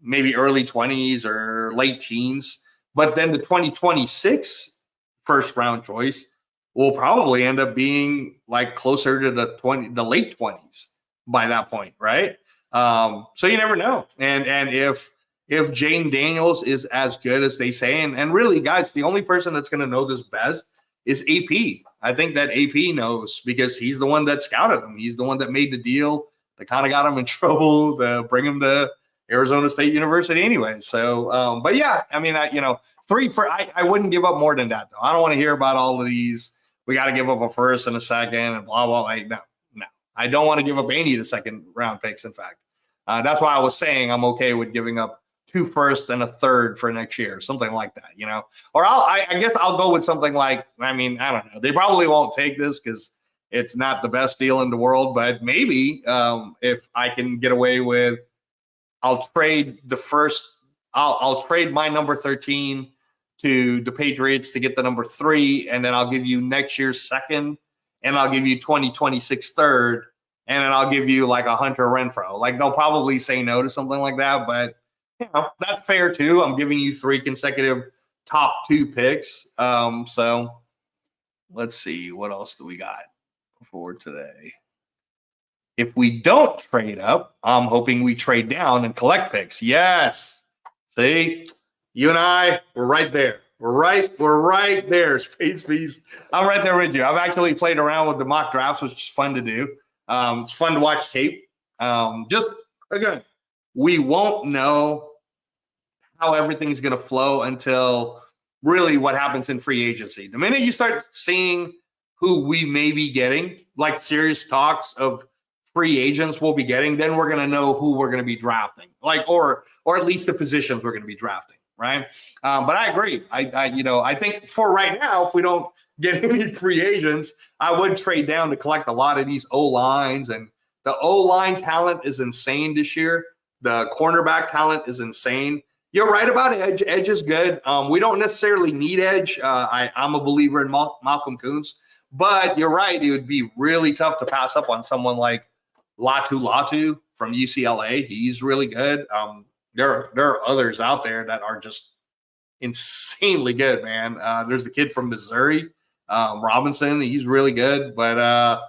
[SPEAKER 1] Maybe early 20s or late teens. But then the 2026 first round choice will probably end up being like closer to the late 20s by that point, right? So you never know. And if Jane Daniels is as good as they say, and really, guys, the only person that's going to know this best is AP. I think that AP knows, because he's the one that scouted him. He's the one that made the deal that kind of got him in trouble to bring him to Arizona State University anyway. So, but yeah, I mean, I wouldn't give up more than that, though. I don't want to hear about all of these. We got to give up a first and a second and blah, blah, blah. No. I don't want to give up any of the second round picks, in fact. That's why I was saying I'm okay with giving up 2 firsts and a third for next year, something like that, Or I guess I'll go with something like, I don't know. They probably won't take this because it's not the best deal in the world, but maybe if I can get away with, I'll trade I'll trade my number 13 to the Patriots to get the number 3, and then I'll give you next year's second, and I'll give you 2026 third, and then I'll give you like a Hunter Renfrow. Like, they'll probably say no to something like that, but that's fair too. I'm giving you 3 consecutive top 2 picks. So let's see, what else do we got for today? If we don't trade up, I'm hoping we trade down and collect picks. Yes. See, you and I, we're right there. We're right there, Space Beast. I'm right there with you. I've actually played around with the mock drafts, which is fun to do. It's fun to watch tape. Just, again, we won't know how everything's going to flow until really what happens in free agency. The minute you start seeing who we may be getting, like serious talks of free agents we'll be getting, then we're going to know who we're going to be drafting, like, or at least the positions we're going to be drafting, right? But I agree. I think for right now, if we don't get any free agents, I would trade down to collect a lot of these O-lines, and the O-line talent is insane this year. The cornerback talent is insane. You're right about edge. Edge is good. We don't necessarily need edge. I'm a believer in Malcolm Kuntz, but you're right. It would be really tough to pass up on someone like Latu from UCLA. He's really good. There are others out there that are just insanely good, man. There's the kid from Missouri, Robinson. He's really good. But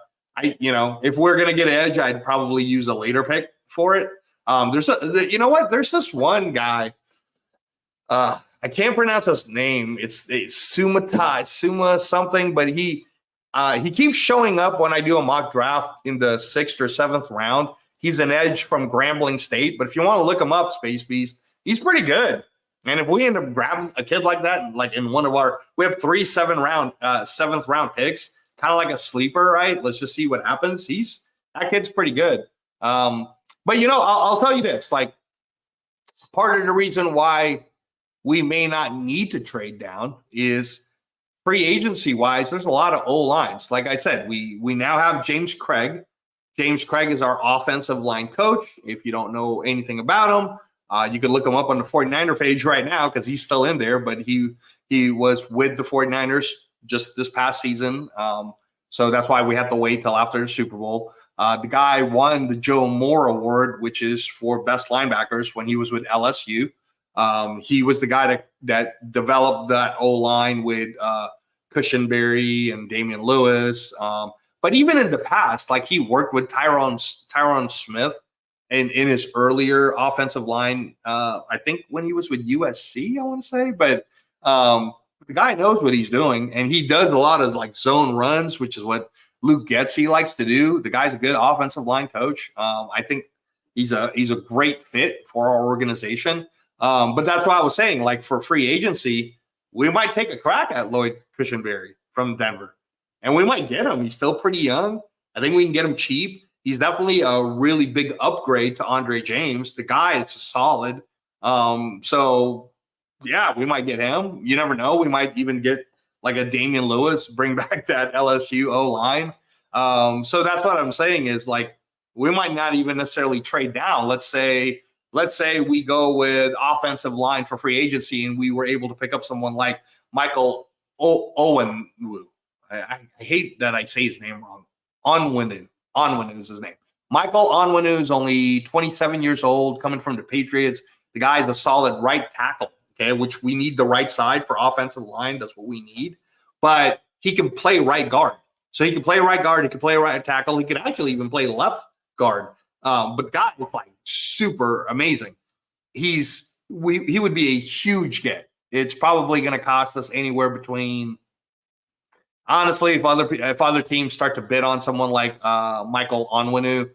[SPEAKER 1] if we're gonna get edge, I'd probably use a later pick for it. There's this one guy. I can't pronounce his name. It's Suma something, but he keeps showing up when I do a mock draft in the 6th or 7th round. He's an edge from Grambling State, but if you want to look him up, Space Beast, he's pretty good. And if we end up grabbing a kid like that, like in one of we have 3 7th round picks, kind of like a sleeper, right? Let's just see what happens. That kid's pretty good. But I'll tell you this, like, part of the reason why we may not need to trade down is free agency wise, there's a lot of O-lines. Like I said, we now have James Craig. James Craig is our offensive line coach. If you don't know anything about him, you can look him up on the 49er page right now because he's still in there, but he was with the 49ers just this past season. So that's why we have to wait till after the Super Bowl. The guy won the Joe Moore Award, which is for best linebackers, when he was with LSU. He was the guy that developed that O-line with Cushenberry and Damian Lewis. But even in the past, like, he worked with Tyron Smith in his earlier offensive line. I think when he was with USC, I want to say. But the guy knows what he's doing, and he does a lot of like zone runs, which is what Luke Getsy likes to do. The guy's a good offensive line coach. I think he's a great fit for our organization. But that's why I was saying, like, for free agency, we might take a crack at Lloyd Cushenberry from Denver, and we might get him. He's still pretty young. I think we can get him cheap. He's definitely a really big upgrade to Andre James. The guy is solid. So yeah, we might get him. You never know. We might even get like a Damian Lewis, bring back that LSU O line. So that's what I'm saying is like we might not even necessarily trade down. Let's say we go with offensive line for free agency, and we were able to pick up someone like Michael Owen. I hate that I say his name wrong. Onwenu is his name. Michael Onwenu is only 27 years old, coming from the Patriots. The guy is a solid right tackle, okay, which we need the right side for offensive line. That's what we need. But he can play right guard. So he can play right guard. He can play right tackle. He can actually even play left guard. But the guy is like super amazing. He would be a huge get. It's probably going to cost us anywhere between, honestly, if other teams start to bid on someone like Michael Onwenu,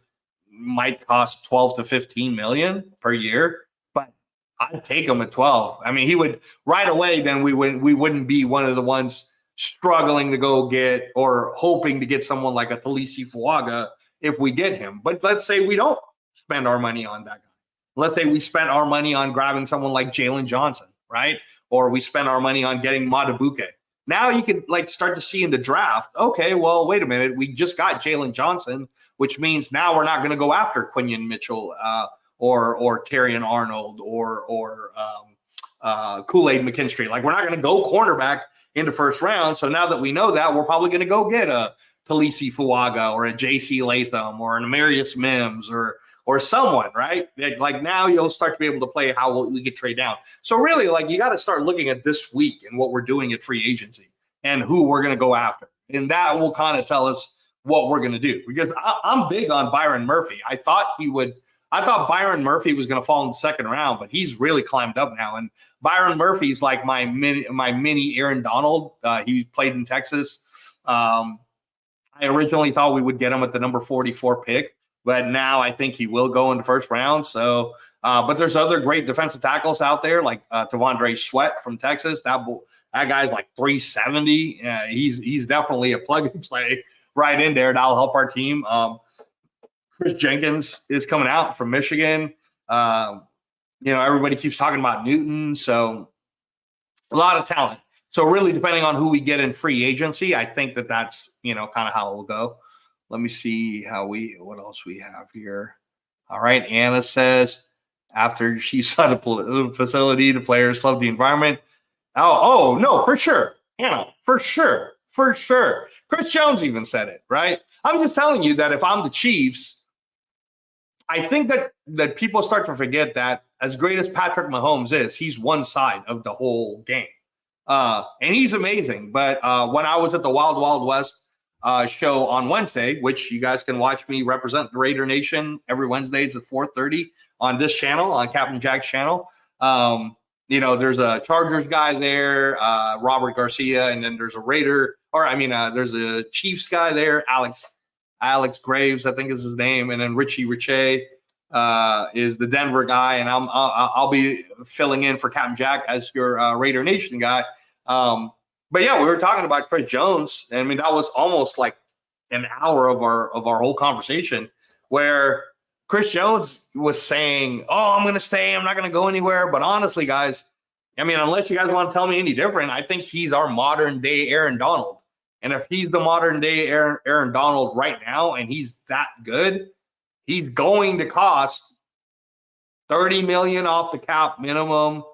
[SPEAKER 1] might cost 12 to 15 million per year. But I'd take him at 12. I mean, he would right away. Then we wouldn't be one of the ones struggling to go get or hoping to get someone like a Talisi Fuaga if we get him. But let's say we don't spend our money on that guy. Let's say we spent our money on grabbing someone like Jalen Johnson, right? Or we spend our money on getting Matabuke. Now you can like start to see in the draft, okay, well, wait a minute. We just got Jalen Johnson, which means now we're not going to go after Quinion Mitchell or Terrion Arnold or Kool-Aid McKinstry. Like we're not going to go cornerback in the first round. So now that we know that, we're probably going to go get a Talisi Fuaga or a JC Latham or an Amarius Mims or someone, right? Like now you'll start to be able to play how we could trade down. So really, like you got to start looking at this week and what we're doing at free agency and who we're going to go after. And that will kind of tell us what we're going to do. Because I'm big on Byron Murphy. I thought Byron Murphy was going to fall in the second round, but he's really climbed up now. And Byron Murphy's like my mini Aaron Donald. He played in Texas. I originally thought we would get him at the number 44 pick. But now I think he will go in the first round. So, but there's other great defensive tackles out there, like Tavondre Sweat from Texas. That guy's like 370. He's definitely a plug and play right in there. That'll help our team. Chris Jenkins is coming out from Michigan. Everybody keeps talking about Newton. So a lot of talent. So really, depending on who we get in free agency, I think that's kind of how it will go. Let me see what else we have here. All right. Anna says, after she saw the facility, the players love the environment. Oh, no, for sure. Anna, for sure. Chris Jones even said it, right? I'm just telling you that if I'm the Chiefs, I think that people start to forget that as great as Patrick Mahomes is, he's one side of the whole game. And he's amazing. But when I was at the Wild Wild West show on Wednesday, which you guys can watch me represent the Raider Nation every Wednesdays at 4:30 on this channel, on Captain Jack's channel. There's a Chargers guy there, Robert Garcia, and then there's a there's a Chiefs guy there, Alex Graves, I think is his name, and then Richie Riche is the Denver guy, and I'll be filling in for Captain Jack as your Raider Nation guy. But yeah, we were talking about Chris Jones. I mean, that was almost like an hour of our whole conversation where Chris Jones was saying, "Oh, I'm going to stay. I'm not going to go anywhere." But honestly, guys, I mean, unless you guys want to tell me any different, I think he's our modern day Aaron Donald. And if he's the modern day Aaron Donald right now, and he's that good, he's going to cost $30 million off the cap minimum.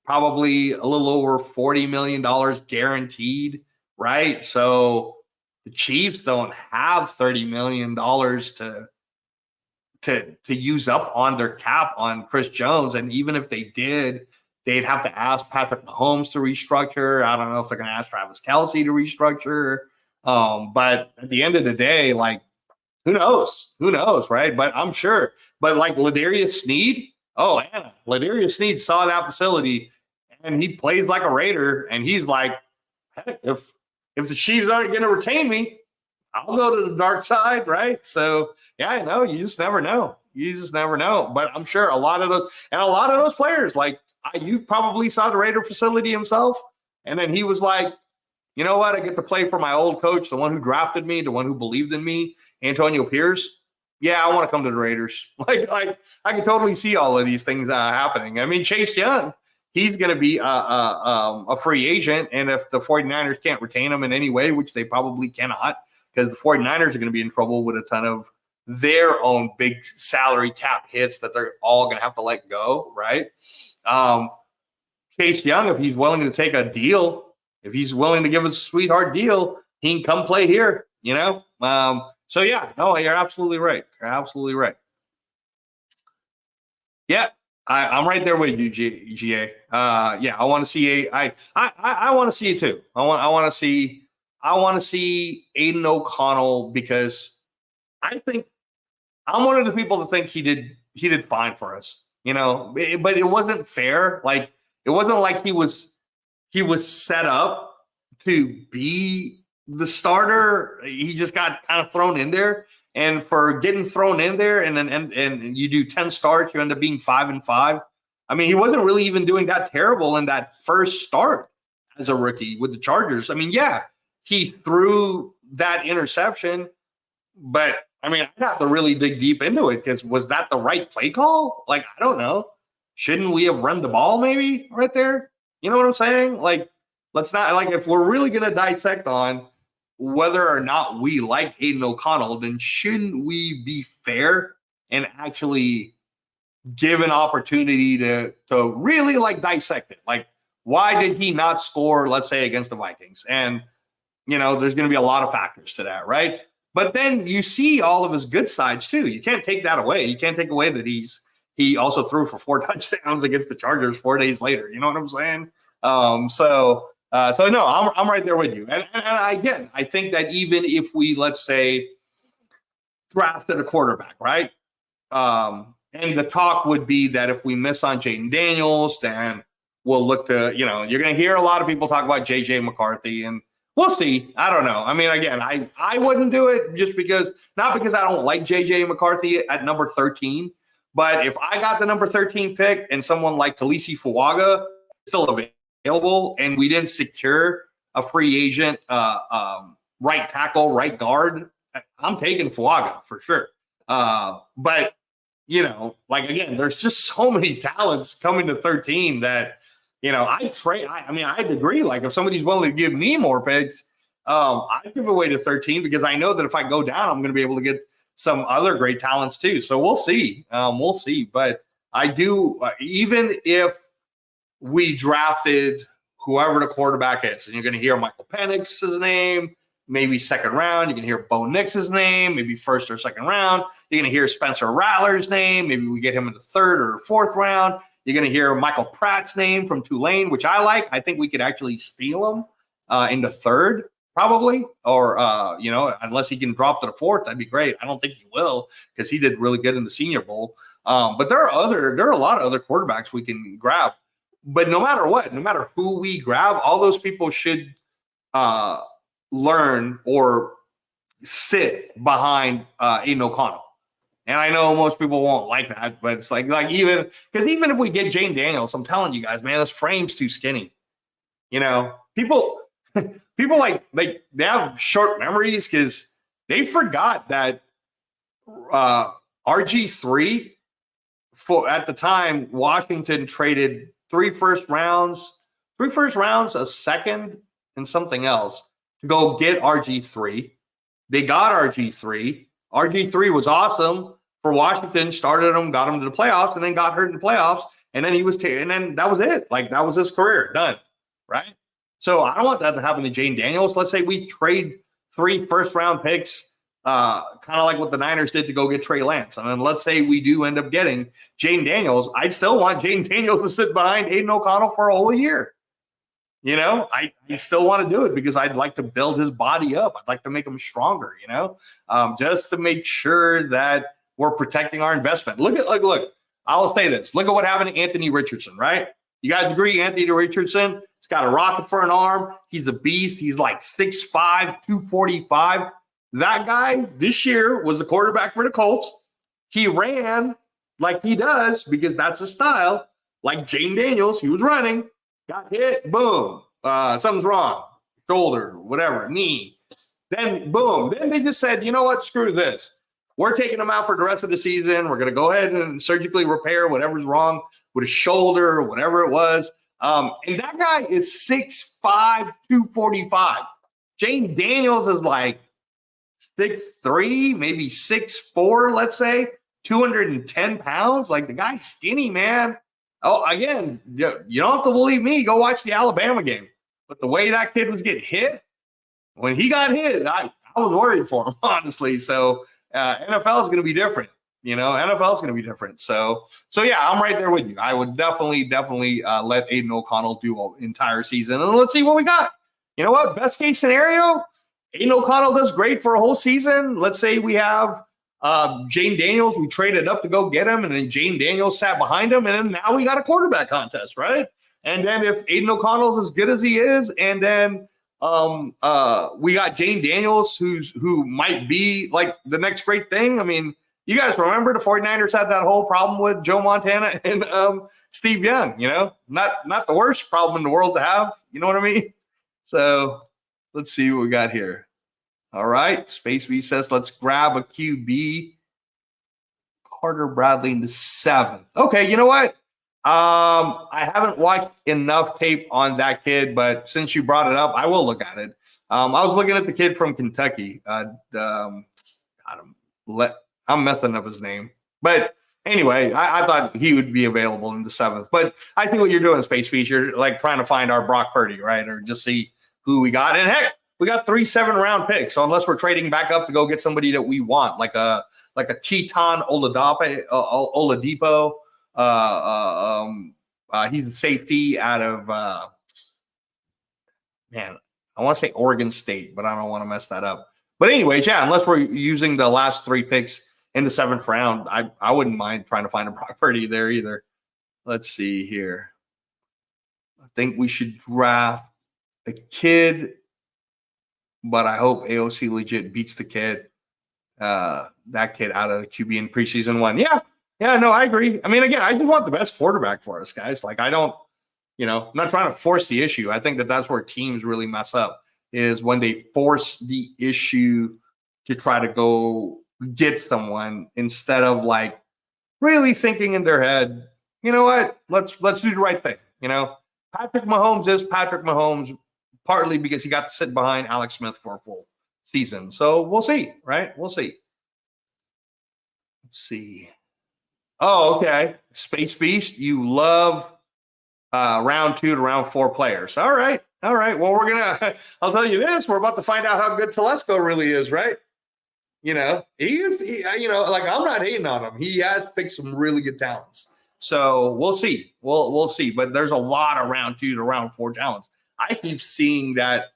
[SPEAKER 1] Probably a little over $40 million guaranteed, right? So the Chiefs don't have $30 million to use up on their cap on Chris Jones. And even if they did, they'd have to ask Patrick Mahomes to restructure. I don't know if they're going to ask Travis Kelce to restructure. But at the end of the day, like, who knows, right? But I'm sure. But like Ladarius Sneed, Anna, Ladarius Sneed saw that facility and he plays like a Raider. And he's like, heck, if the Chiefs aren't going to retain me, I'll go to the dark side, right? So, yeah, I know. You just never know. But I'm sure a lot of those players, like you probably saw the Raider facility himself. And then he was like, you know what? I get to play for my old coach, the one who drafted me, the one who believed in me, Antonio Pierce. yeah, I want to come to the Raiders. Like I can totally see all of these things happening. I mean, Chase Young, he's going to be a free agent. And if the 49ers can't retain him in any way, which they probably cannot, because the 49ers are going to be in trouble with a ton of their own big salary cap hits that they're all going to have to let go, right? Chase Young, if he's willing to take a deal, if he's willing to give us a sweetheart deal, he can come play here, you know? So yeah, no, you're absolutely right. You're absolutely right. Yeah, I'm right there with you, GA. Yeah, I want to see I want to see it too. I want to see Aiden O'Connell, because I think I'm one of the people that think he did fine for us, you know, but it wasn't fair. Like, it wasn't like he was set up to be the starter. He just got kind of thrown in there, and for getting thrown in there and you do 10 starts, you end up being 5-5. I mean, he wasn't really even doing that terrible in that first start as a rookie with the Chargers. I mean, yeah, he threw that interception, but I mean, I'd have to really dig deep into it, because was that the right play call? Like, I don't know. Shouldn't we have run the ball maybe right there? You know what I'm saying? Like, let's not, like, if we're really going to dissect on whether or not we like Aiden O'Connell, then shouldn't we be fair and actually give an opportunity to really like dissect it? Like, why did he not score, let's say, against the Vikings? And, you know, there's going to be a lot of factors to that, right? But then you see all of his good sides too. You can't take that away. You can't take away that he also threw for 4 touchdowns against the Chargers 4 days later. You know what I'm saying? So no, I'm right there with you. And again, I think that even if we, let's say, drafted a quarterback, right? And the talk would be that if we miss on Jaden Daniels, then we'll look to, you know, you're going to hear a lot of people talk about JJ McCarthy, and we'll see. I don't know. I mean, again, I wouldn't do it just because, not because I don't like JJ McCarthy at number 13, but if I got the number 13 pick and someone like Talisi Fuaga still available and we didn't secure a free agent right tackle, right guard, I'm taking Fuaga for sure. But, you know, like, again, there's just so many talents coming to 13 that, you know, I'd agree. Like, if somebody's willing to give me more picks, I'd give away to 13, because I know that if I go down, I'm going to be able to get some other great talents too. So we'll see. We'll see. But I do, even if we drafted whoever the quarterback is, and you're going to hear Michael Penix's name, maybe second round. You can hear Bo Nix's name, maybe first or second round. You're going to hear Spencer Rattler's name. Maybe we get him in the third or fourth round. You're going to hear Michael Pratt's name from Tulane, which I like. I think we could actually steal him in the third, probably, or, you know, unless he can drop to the fourth, that'd be great. I don't think he will, because he did really good in the Senior Bowl. But there are a lot of other quarterbacks we can grab. But no matter what, no matter who we grab, all those people should learn or sit behind Aiden O'Connell. And I know most people won't like that, but it's like even if we get Jane Daniels, I'm telling you guys, man, this frame's too skinny. You know, people like they have short memories, because they forgot that RG3 at the time, Washington traded 3 first rounds, a second, and something else to go get RG3. They got RG3. RG3 was awesome for Washington, started him, got him to the playoffs, and then got hurt in the playoffs. And then and then that was it. Like, that was his career done, right? So I don't want that to happen to Jane Daniels. Let's say we trade 3 first-round picks, kind of like what the Niners did to go get Trey Lance. And then let's say we do end up getting Jane Daniels. I'd still want Jane Daniels to sit behind Aiden O'Connell for a whole year. You know, I still want to do it because I'd like to build his body up. I'd like to make him stronger, you know, just to make sure that we're protecting our investment. Look, I'll say this. Look at what happened to Anthony Richardson, right? You guys agree Anthony Richardson? He's got a rocket for an arm. He's a beast. He's like 6'5", 245. That guy this year was a quarterback for the Colts. He ran like he does because that's his style. Like Jane Daniels, he was running. Got hit, boom, something's wrong, shoulder, whatever, knee. Then, boom. Then they just said, you know what, screw this. we're taking him out for the rest of the season. We're going to go ahead and surgically repair whatever's wrong with his shoulder or whatever it was. And that guy is 6'5", 245. Jane Daniels is like 6'3", maybe 6'4", let's say, 210 pounds. Like, the guy's skinny, man. Oh, again, you don't have to believe me. Go watch the Alabama game. But the way that kid was getting hit, when he got hit, I was worried for him, honestly. So NFL is going to be different. NFL is going to be different. So yeah, I'm right there with you. I would definitely let Aiden O'Connell do an entire season. And let's see what we got. You know what? Best case scenario, Aiden O'Connell does great for a whole season. Let's say we have Jane Daniels. We traded up to go get him, and then Jane Daniels sat behind him, and then now we got a quarterback contest, right? And then if Aiden O'Connell's as good as he is, and then we got Jane Daniels, who might be like the next great thing. I mean, you guys remember the 49ers had that whole problem with Joe Montana and Steve Young, not the worst problem in the world to have. You know what I mean? So let's see what we got here. All right. Space B says, let's grab a QB. Carter Bradley in the 7th. Okay. You know what? I haven't watched enough tape on that kid, but since you brought it up, I will look at it. I was looking at the kid from Kentucky. I'm messing up his name, but anyway, I thought he would be available in the 7th. But I think what you're doing, Space Beast, you're like trying to find our Brock Purdy, right? Or just see who we got. And heck, we got 3 7-round picks. So unless we're trading back up to go get somebody that we want, like a Teton Oladipo. He's a safety out of I want to say Oregon State, but I don't want to mess that up. But anyways, yeah, unless we're using the last 3 picks in the 7th round, I wouldn't mind trying to find a Brock Purdy there either. Let's see here. I think we should draft a kid, but I hope AOC legit beats the kid. That kid out of the QB in preseason 1. Yeah, no, I agree. I mean, again, I just want the best quarterback for us, guys. Like, I'm not trying to force the issue. I think that's where teams really mess up, is when they force the issue to try to go get someone instead of like really thinking in their head, you know what, let's do the right thing. Patrick Mahomes is Patrick Mahomes, partly because he got to sit behind Alex Smith for a full season. So we'll see, right? We'll see. Let's see. Oh, okay. Space Beast, you love round 2 to round 4 players. All right. Well, I'll tell you this, we're about to find out how good Telesco really is, right? He is, like, I'm not hating on him. He has picked some really good talents. So we'll see. We'll see. But there's a lot of round 2 to round 4 talents. I keep seeing that,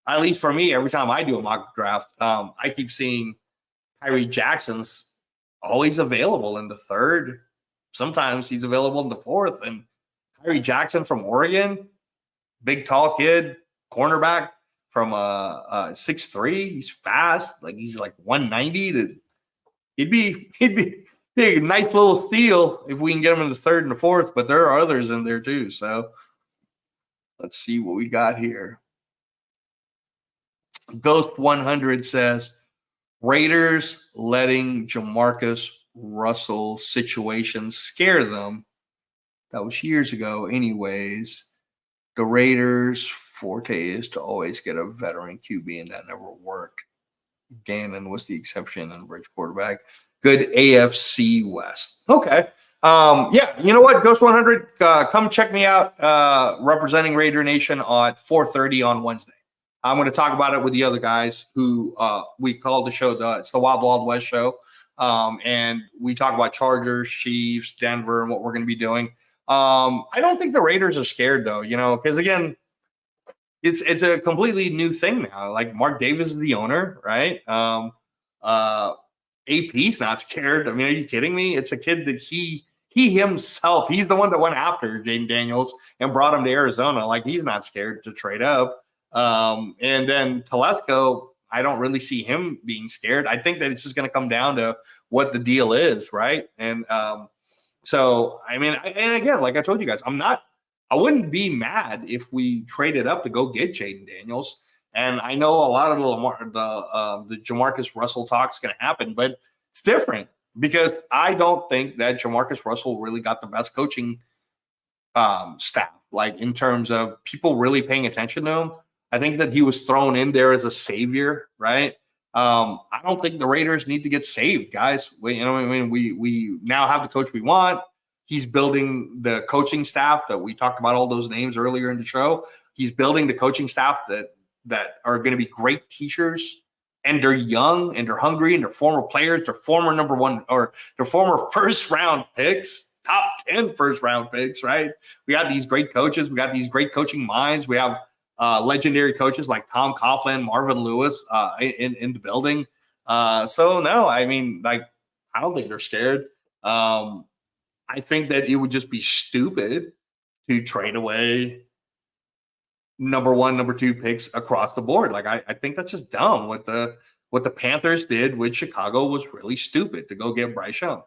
[SPEAKER 1] at least for me, every time I do a mock draft, I keep seeing Tyree Jackson's always available in the 3rd. Sometimes he's available in the 4th. And Tyree Jackson from Oregon, big, tall kid, cornerback from 6'3". He's fast. Like, he's like 190. He'd be a nice little steal if we can get him in the 3rd and the 4th. But there are others in there too. So let's see what we got here. Ghost 100 says, Raiders letting Jamarcus Russell situation scare them. That was years ago. Anyways, the Raiders' forte is to always get a veteran QB, and that never worked. Gannon was the exception and bridge quarterback. Good AFC West. Okay. Yeah, you know what, Ghost 100, come check me out representing Raider Nation at 4:30 on Wednesday. I'm going to talk about it with the other guys who we call the show, it's the Wild Wild West show. And we talk about Chargers, Chiefs, Denver, and what we're going to be doing. I don't think the Raiders are scared, though, because, again, it's a completely new thing now. Like, Mark Davis is the owner, right? AP's not scared. I mean, are you kidding me? It's a kid that he himself, he's the one that went after Jaden Daniels and brought him to Arizona. Like, he's not scared to trade up. And then Telesco, I don't really see him being scared. I think that it's just going to come down to what the deal is, right? And so, I mean, and again, like I told you guys, I wouldn't be mad if we traded up to go get Jaden Daniels. And I know a lot of the Jamarcus Russell talk is going to happen, but It's different because I don't think that Jamarcus Russell really got the best coaching staff, like in terms of people really paying attention to him. I think that he was thrown in there as a savior, right? I don't think the Raiders need to get saved, guys. We now have the coach we want. He's building the coaching staff that we talked about all those names earlier in the show. He's building the coaching staff that are going to be great teachers, and they're young and they're hungry and they're former players. They're former number one or they're former first round picks, top 10 first round picks, right? We got these great coaches. We got these great coaching minds. We have legendary coaches like Tom Coughlin, Marvin Lewis in the building. So no, I mean, like, I don't think they're scared. I think that it would just be stupid to trade away number one, number two picks across the board. Like, I think that's just dumb. What the Panthers did with Chicago was really stupid to go get Bryce Young.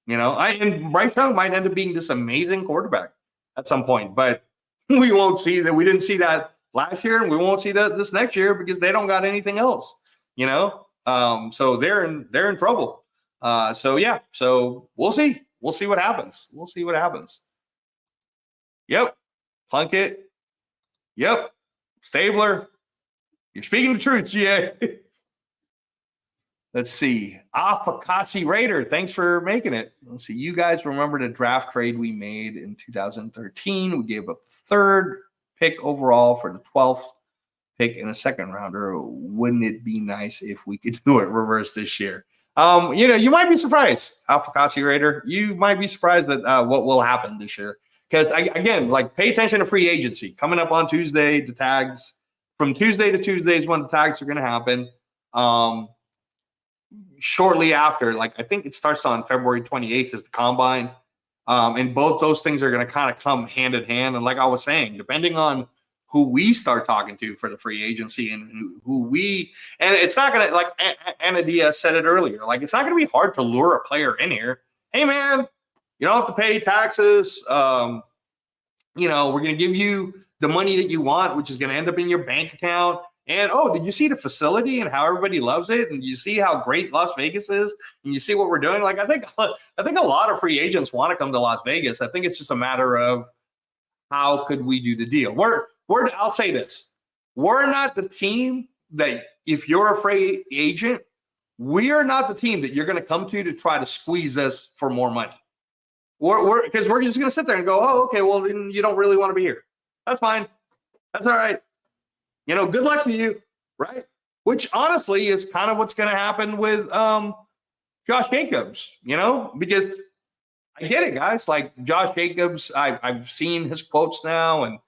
[SPEAKER 1] And Bryce Young might end up being this amazing quarterback at some point, but we won't see that. We didn't see that last year, and we won't see that this next year because they don't got anything else. So they're in trouble. So we'll see. We'll see what happens. Yep. Plunkett. Yep. Stabler. You're speaking the truth, GA. Let's see. Afakasi Raider, thanks for making it. Let's see. You guys remember the draft trade we made in 2013? We gave up the third pick overall for the 12th pick in a second rounder. Wouldn't it be nice if we could do it reverse this year? You might be surprised, Afakasi Raider. You might be surprised at what will happen this year. Because, again, like, pay attention to free agency. Coming up on Tuesday, the tags. From Tuesday to Tuesday is when the tags are going to happen. Shortly after, like, I think it starts on February 28th is the combine. And both those things are going to kind of come hand in hand. And like I was saying, depending on who we start talking to for the free agency and and it's not going to, like Anna Diaz said it earlier, like, it's not going to be hard to lure a player in here. Hey, man, you don't have to pay taxes. We're going to give you the money that you want, which is going to end up in your bank account. And, did you see the facility and how everybody loves it? And you see how great Las Vegas is? And you see what we're doing? Like, I think a lot of free agents want to come to Las Vegas. I think it's just a matter of how could we do the deal. I'll say this. We're not the team that, if you're a free agent, we are not the team that you're going to come to try to squeeze us for more money. Because we're just going to sit there and go, oh, okay, well, then you don't really want to be here. That's fine. That's all right. Good luck to you, right? Which honestly is kind of what's going to happen with Josh Jacobs, because I get it, guys. Like, Josh Jacobs, I've seen his quotes now, and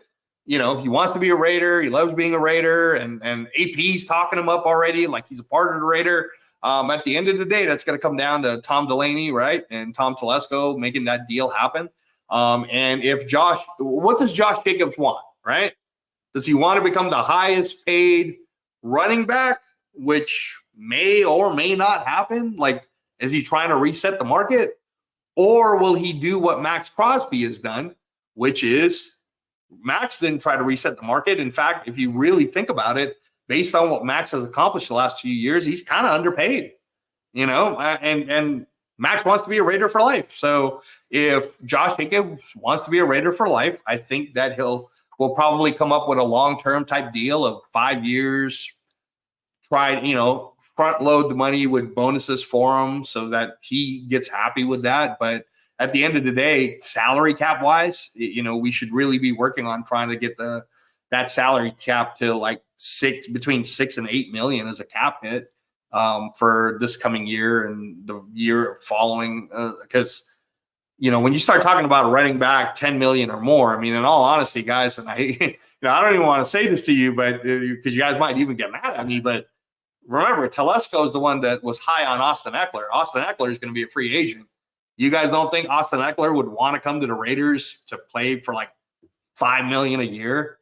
[SPEAKER 1] he wants to be a Raider. He loves being a Raider, and AP's talking him up already, like he's a part of the Raider. At the end of the day, that's going to come down to Tom Delaney, right, and Tom Telesco making that deal happen. And what does Josh Jacobs want, right? Does he want to become the highest paid running back, which may or may not happen? Like, is he trying to reset the market? Or will he do what Max Crosby has done, which is Max didn't try to reset the market. In fact, if you really think about it, based on what Max has accomplished the last few years, he's kind of underpaid, and Max wants to be a Raider for life. So if Josh Jacobs wants to be a Raider for life, I think that we'll probably come up with a long-term type deal of 5 years, front load the money with bonuses for him so that he gets happy with that. But at the end of the day, salary cap wise, we should really be working on trying to get that salary cap to like between 6 and 8 million as a cap hit for this coming year and the year following. Because when you start talking about running back 10 million or more, I mean, in all honesty, guys, and I don't even want to say this to you, but because you guys might even get mad at me, but remember, Telesco is the one that was high on Austin Eckler. Austin Eckler is going to be a free agent. You guys don't think Austin Eckler would want to come to the Raiders to play for like $5 million a year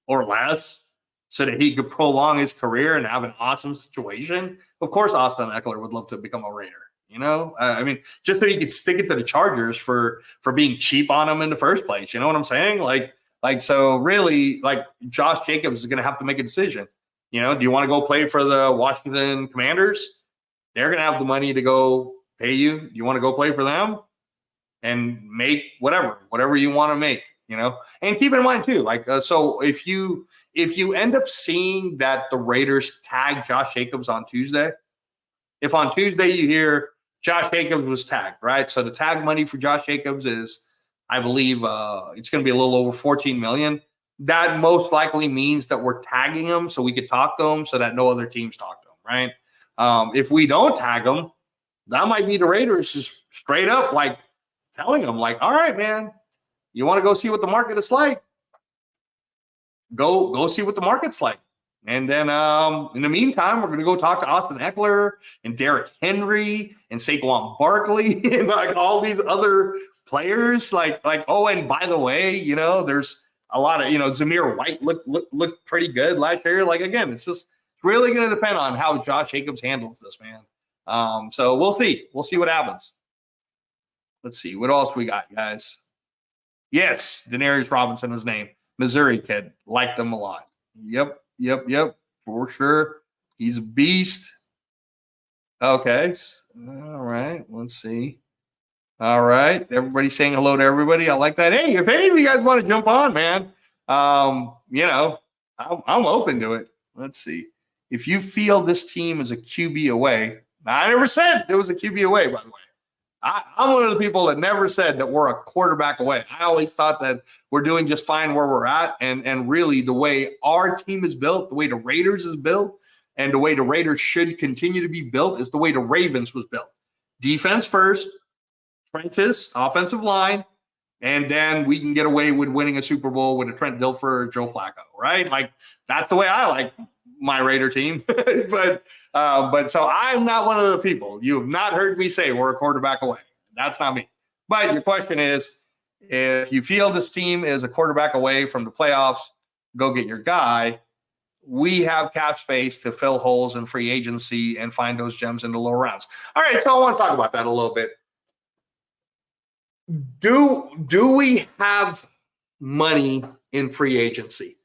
[SPEAKER 1] or less so that he could prolong his career and have an awesome situation? Of course, Austin Eckler would love to become a Raider. I mean, just so he could stick it to the Chargers for being cheap on him in the first place. You know what I'm saying? So really, like, Josh Jacobs is going to have to make a decision. Do you want to go play for the Washington Commanders they're going to have the money to go pay you. You want to go play for them and make whatever you want to make, and keep in mind too, so if you end up seeing that the Raiders tag Josh Jacobs on Tuesday, if on Tuesday you hear Josh Jacobs was tagged, right? So the tag money for Josh Jacobs is, I believe, it's going to be a little over $14 million. That most likely means that we're tagging him so we could talk to him so that no other teams talk to him, right? If we don't tag him, that might be the Raiders just straight up telling him all right, man, you want to go see what the market is like? Go see what the market's like. And then in the meantime, we're going to go talk to Austin Eckler and Derrick Henry and Saquon Barkley and all these other players. Oh, and by the way, there's a lot of, Zamir White looked pretty good last year. Again, it's really going to depend on how Josh Jacobs handles this, man. So we'll see. We'll see what happens. Let's see. What else we got, guys? Yes, Denarius Robinson, his name. Missouri kid. Liked him a lot. Yep. For sure. He's a beast. Okay. All right. Let's see. All right. Everybody saying hello to everybody. I like that. Hey, if any of you guys want to jump on, man, I'm open to it. Let's see. If you feel this team is a QB away, I never said it was a QB away, by the way. I'm one of the people that never said that we're a quarterback away. I always thought that we're doing just fine where we're at. And really the way our team is built, the way the Raiders is built, and the way the Raiders should continue to be built is the way the Ravens was built. Defense first, trenches, offensive line, and then we can get away with winning a Super Bowl with a Trent Dilfer or Joe Flacco, right? That's the way I like my Raider team. but so I'm not one of the people. You have not heard me say we're a quarterback away. That's not me. But your question is, if you feel this team is a quarterback away from the playoffs, go get your guy. We have cap space to fill holes in free agency and find those gems in the lower rounds. All right, so I want to talk about that a little bit. Do we have money in free agency?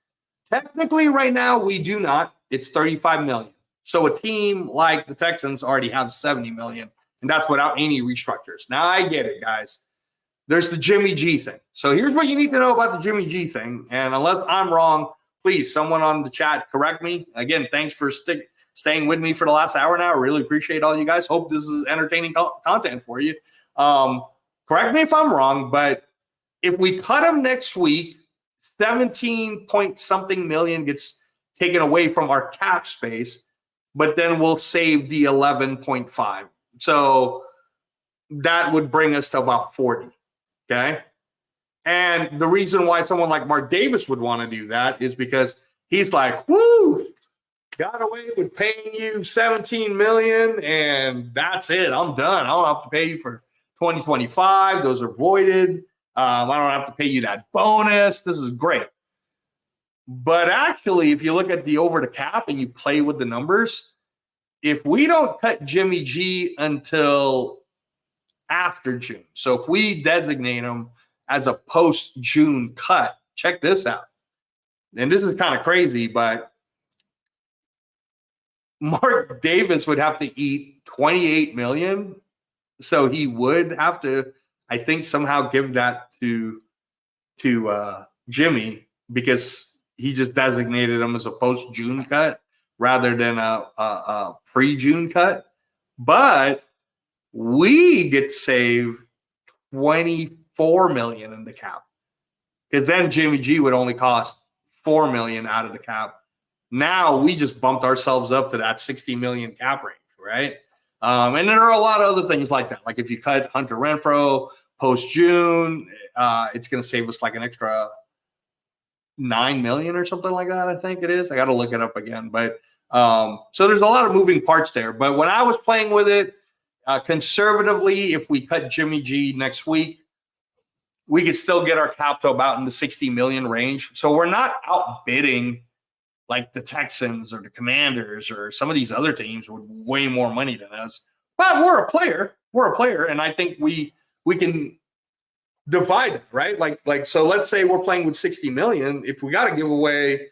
[SPEAKER 1] Technically, right now, we do not. It's $35 million. So a team like the Texans already have $70 million, and that's without any restructures. Now, I get it, guys. There's the Jimmy G thing. So here's what you need to know about the Jimmy G thing. And unless I'm wrong, please, someone on the chat correct me. Again, thanks for staying with me for the last hour now. I really appreciate all you guys. Hope this is entertaining content for you. Correct me if I'm wrong, but if we cut him next week, 17 point something million gets taken away from our cap space, but then we'll save the 11.5. So that would bring us to about 40. Okay. And the reason why someone like Mark Davis would want to do that is because he's like, woo, got away with paying you 17 million and that's it. I'm done. I don't have to pay you for 2025. Those are voided. I don't have to pay you that bonus. This is great. But actually, if you look at the over the cap and you play with the numbers, if we don't cut Jimmy G until after June, so if we designate him as a post-June cut, check this out. And this is kind of crazy, but Mark Davis would have to eat $28 million. So he would have to, I think, somehow give that to Jimmy because he just designated him as a post-June cut rather than a pre-June cut. But we get to save $24 million in the cap because then Jimmy G would only cost $4 million out of the cap. Now we just bumped ourselves up to that $60 million cap range, right? And there are a lot of other things like that. Like if you cut Hunter Renfrow post-June, it's going to save us like an extra $9 million or something like that. I think it is. I got to look it up again. But so there's a lot of moving parts there. But when I was playing with it, conservatively, if we cut Jimmy G next week, we could still get our cap to about in the 60 million range. So we're not outbidding like the Texans or the Commanders or some of these other teams with way more money than us. But we're a player. We're a player. And I think we can divide it, right? Like, so let's say we're playing with 60 million. If we got to give away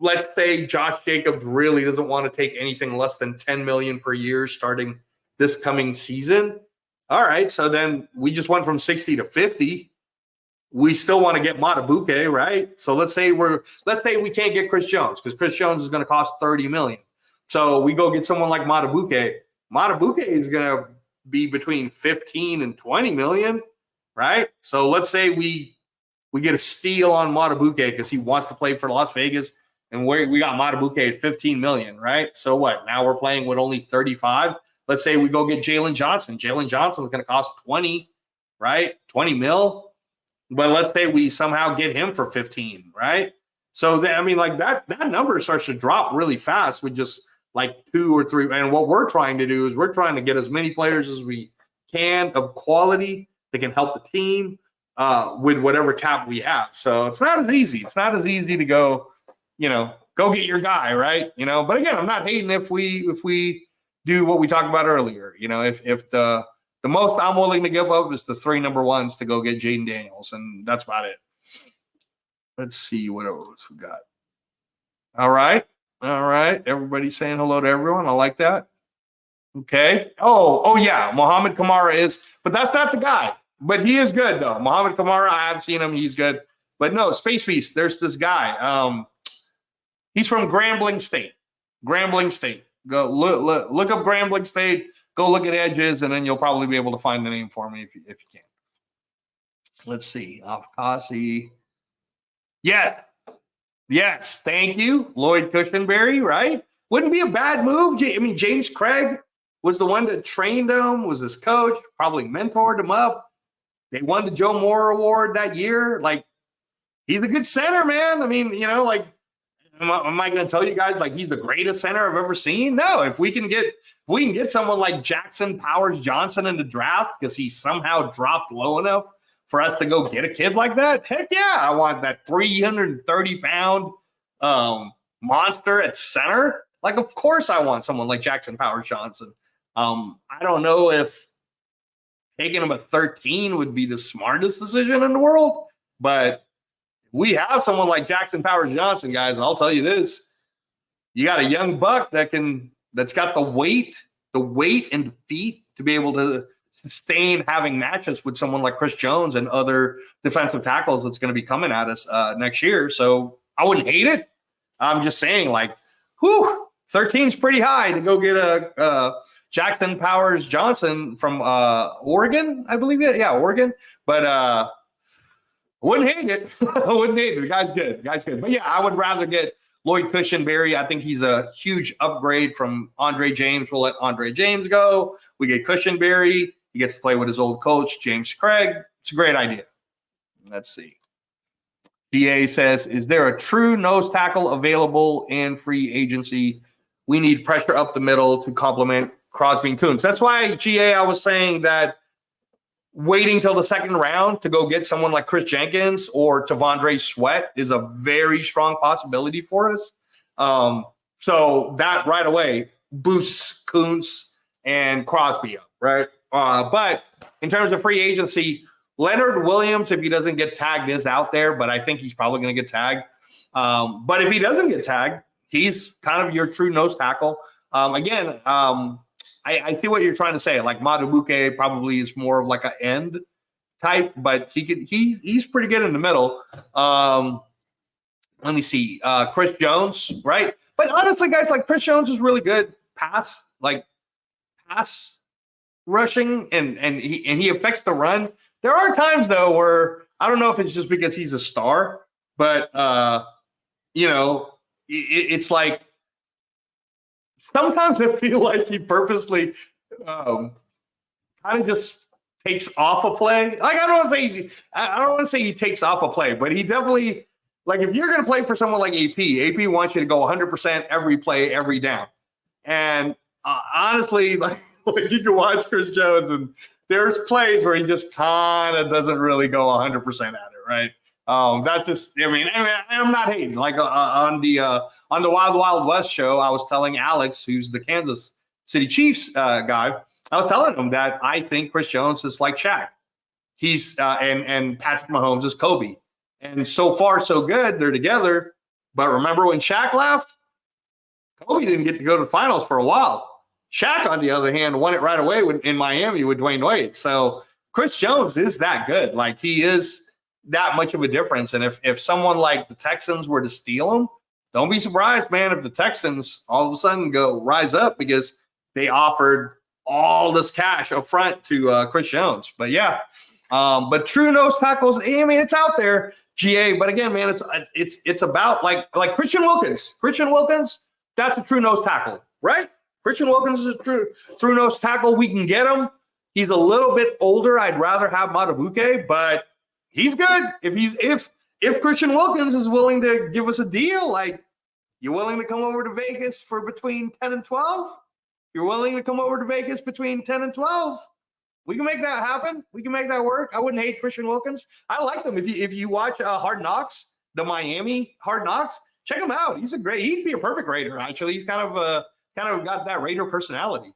[SPEAKER 1] let's say Josh Jacobs really doesn't want to take anything less than $10 million per year starting this coming season. All right, so then we just went from 60 to 50. We still want to get Madubuike, right? So let's say we can't get Chris Jones because Chris Jones is going to cost $30 million. So we go get someone like Madubuike. Madubuike is going to be between 15 and 20 million, right? So let's say we get a steal on Madubuike because he wants to play for Las Vegas, and we got Madubuike at 15 million, right? So what? Now we're playing with only 35. Let's say we go get Jalen Johnson. Jalen Johnson is going to cost 20, right? 20 mil. But let's say we somehow get him for 15, right? So that number starts to drop really fast with just like 2 or 3. And what we're trying to do is we're trying to get as many players as we can of quality that can help the team with whatever cap we have. So it's not as easy. It's not as easy to go get your guy, right? But again, I'm not hating if we do what we talked about earlier. If the most I'm willing to give up is the 3 number ones to go get Jaden Daniels, and that's about it. Let's see what else we got. All right. Everybody's saying hello to everyone. I like that. Okay. Oh yeah. Mohamed Kamara is, but that's not the guy. But he is good though. Mohamed Kamara, I haven't seen him. He's good. But no, Space Beast. There's this guy. He's from Grambling State. Go look up Grambling State. Go look at edges, and then you'll probably be able to find the name for me if you can. Let's see. Afkasi. Yes. Thank you. Lloyd Cushenberry, right? Wouldn't be a bad move. James Craig was the one that trained him, was his coach, probably mentored him up. They won the Joe Moore Award that year. Like, he's a good center, man. Am I going to tell you guys like he's the greatest center I've ever seen? No. If we can get someone like Jackson Powers Johnson in the draft because he somehow dropped low enough for us to go get a kid like that, heck yeah, I want that 330-pound monster at center. Like, of course I want someone like Jackson Powers Johnson. I don't know if taking him at 13 would be the smartest decision in the world, but we have someone like Jackson Powers Johnson, guys. I'll tell you this: you got a young buck that's got the weight and the feet to be able to sustain having matches with someone like Chris Jones and other defensive tackles that's going to be coming at us next year. So I wouldn't hate it. I'm just saying, 13 is pretty high to go get a Jackson Powers Johnson from Oregon, I believe it. Yeah, Oregon. But wouldn't hate it. The guy's good. But yeah, I would rather get Lloyd Cushenberry. I think he's a huge upgrade from Andre James. We'll let Andre James go. We get Cushenberry. He gets to play with his old coach, James Craig. It's a great idea. Let's see. GA says, is there a true nose tackle available in free agency? We need pressure up the middle to complement Crosby and Kuntz. That's why, GA, I was saying that waiting till the second round to go get someone like Chris Jenkins or Tavondre Sweat is a very strong possibility for us. So that right away boosts Kuntz and Crosby up, right? But in terms of free agency, Leonard Williams, if he doesn't get tagged, is out there, but I think he's probably going to get tagged. But if he doesn't get tagged, he's kind of your true nose tackle. Again, I see what you're trying to say. Like Madubuike probably is more of like an end type, but he's pretty good in the middle. Let me see. Chris Jones, right? But honestly, guys, like Chris Jones is really good pass rushing, and he affects the run. There are times though where I don't know if it's just because he's a star, but it's like sometimes I feel like he purposely kind of just takes off a play. Like I don't want to say he takes off a play, but he definitely, like, if you're going to play for someone like AP wants you to go 100% every play, every down. And honestly, like you can watch Chris Jones and there's plays where he just kind of doesn't really go 100% at it, right? That's just, I'm not hating. Like on the Wild Wild West show, I was telling Alex, who's the Kansas City Chiefs guy, I was telling him that I think Chris Jones is like Shaq. He's and Patrick Mahomes is Kobe. And so far, so good. They're together. But remember when Shaq left? Kobe didn't get to go to the finals for a while. Shaq, on the other hand, won it right away in Miami with Dwayne Wade. So Chris Jones is that good. Like, he is that much of a difference. And if someone like the Texans were to steal him, don't be surprised, man, if the Texans all of a sudden go rise up because they offered all this cash up front to Chris Jones. But yeah, but true nose tackles, I mean, it's out there, GA. But again, man, it's about like Christian Wilkins. Christian Wilkins, that's a true nose tackle, right? Christian Wilkins is a true nose tackle. We can get him. He's a little bit older. I'd rather have Madubuike, but he's good. If Christian Wilkins is willing to give us a deal, like, you're willing to come over to Vegas for between 10 and 12? You're willing to come over to Vegas between 10 and 12? We can make that happen. We can make that work. I wouldn't hate Christian Wilkins. I like him. If you watch Hard Knocks, the Miami Hard Knocks, check him out. He'd be a perfect Raider, actually. He's kind of got that Raider personality.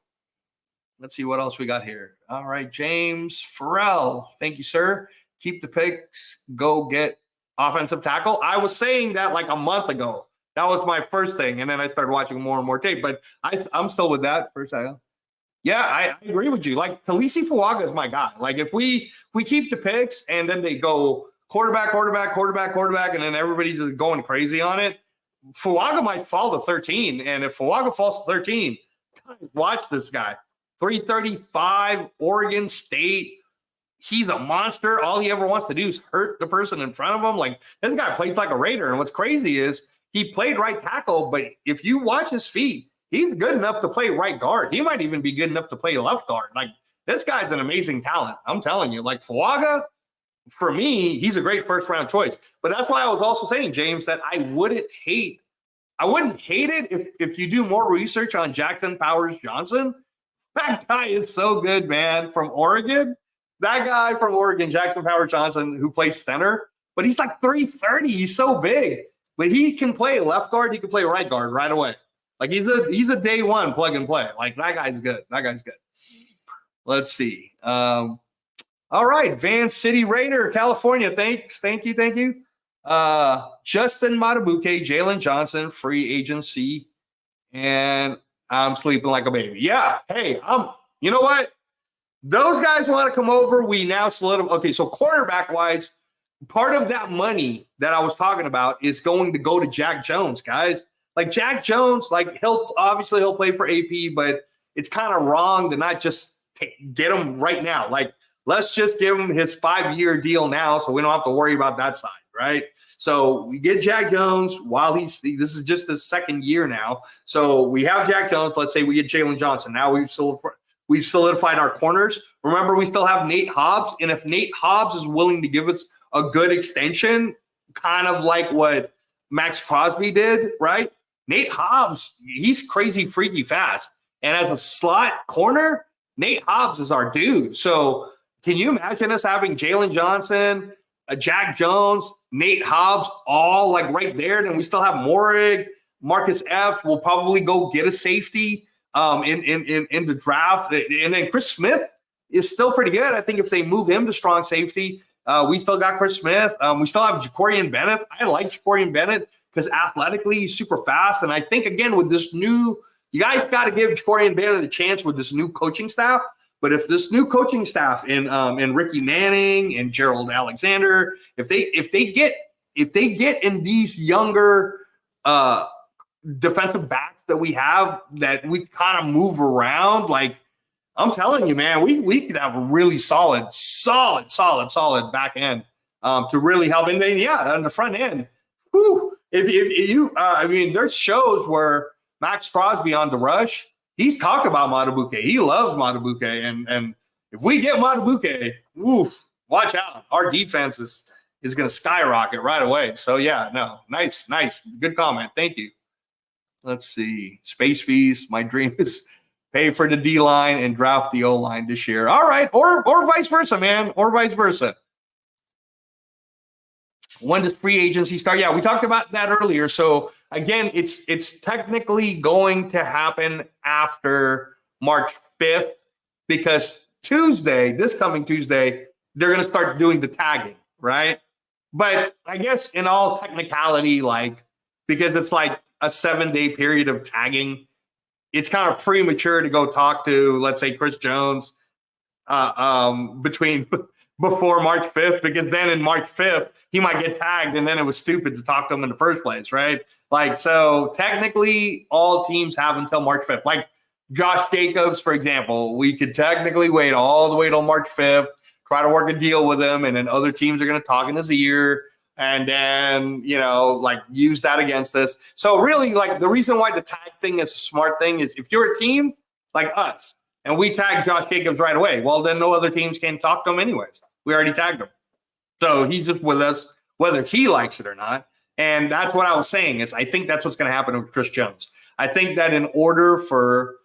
[SPEAKER 1] Let's see what else we got here. All right, James Farrell. Thank you, sir. Keep the picks. Go get offensive tackle. I was saying that like a month ago. That was my first thing, and then I started watching more and more tape. But I'm still with that first tackle. Yeah, I agree with you. Like, Talisi Fuaga is my guy. Like, if we keep the picks and then they go quarterback, and then everybody's just going crazy on it, Fuaga might fall to 13. And if Fuaga falls to 13, guys, watch this guy. 335, Oregon State. He's a monster. All he ever wants to do is hurt the person in front of him. Like, this guy plays like a Raider. And what's crazy is he played right tackle, but if you watch his feet, he's good enough to play right guard. He might even be good enough to play left guard. Like, this guy's an amazing talent. I'm telling you, like, Fuaga, for me, he's a great first round choice. But that's why I was also saying, James, that I wouldn't hate it if you do more research on Jackson Powers Johnson. That guy is so good, man, from Oregon. That guy from Oregon, Jackson Powers Johnson, who plays center, but he's like 330. He's so big, but he can play left guard. He can play right guard right away. Like, he's a day one plug and play. Like, that guy's good. Let's see. All right, Van City Raider, California. Thank you. Justin Madubuike, Jalen Johnson, free agency, and I'm sleeping like a baby. Yeah. Hey, you know what? Those guys want to come over. We now solidify. Okay, so quarterback wise, part of that money that I was talking about is going to go to Jack Jones, guys. Like, Jack Jones, like, he'll play for AP, but it's kind of wrong to not just get him right now. Like, let's just give him his 5-year deal now, so we don't have to worry about that side, right? So we get Jack Jones while this is just the second year now. So we have Jack Jones. Let's say we get Jalen Johnson. Now we've solidified our corners. Remember, we still have Nate Hobbs. And if Nate Hobbs is willing to give us a good extension, kind of like what Max Crosby did, right? Nate Hobbs, he's crazy, freaky fast. And as a slot corner, Nate Hobbs is our dude. So can you imagine us having Jalen Johnson, Jack Jones, Nate Hobbs, all like right there? Then we still have Morig, Marcus F. will probably go get a safety in the draft. And then Chris Smith is still pretty good. I think if they move him to strong safety, we still got Chris Smith. We still have Jacorian Bennett. I like Jacorian Bennett because athletically he's super fast. And I think, again, with this new, you guys got to give Jacorian Bennett a chance with this new coaching staff. But if this new coaching staff in Ricky Manning and Gerald Alexander, if they get in these younger defensive backs that we have that we kind of move around, like, I'm telling you, man, we could have a really solid back end to really help. And then, yeah, on the front end, if you, I mean, there's shows where Max Crosby on the rush, he's talking about Madubuike. He loves Madubuike. And if we get Madubuike, watch out. Our defense is going to skyrocket right away. So, yeah, no, nice. Good comment. Thank you. Let's see. Space fees. My dream is pay for the D-line and draft the O-line this year. All right. Or vice versa, man. Or vice versa. When does free agency start? Yeah, we talked about that earlier. So, again, it's technically going to happen after March 5th because this coming Tuesday, they're going to start doing the tagging, right? But I guess in all technicality, like, because it's like a 7-day period of tagging. It's kind of premature to go talk to, let's say, Chris Jones between before March 5th, because then in March 5th, he might get tagged, and then it was stupid to talk to him in the first place, right? Like, so technically all teams have until March 5th. Like Josh Jacobs, for example, we could technically wait all the way till March 5th, try to work a deal with him, and then other teams are going to talk in his ear, and then, you know, like use that against us. So really, like, the reason why the tag thing is a smart thing is if you're a team like us and we tag Josh Jacobs right away, well, then no other teams can talk to him anyways. We already tagged him. So he's just with us, whether he likes it or not. And that's what I was saying is I think that's what's going to happen with Chris Jones. I think that in order for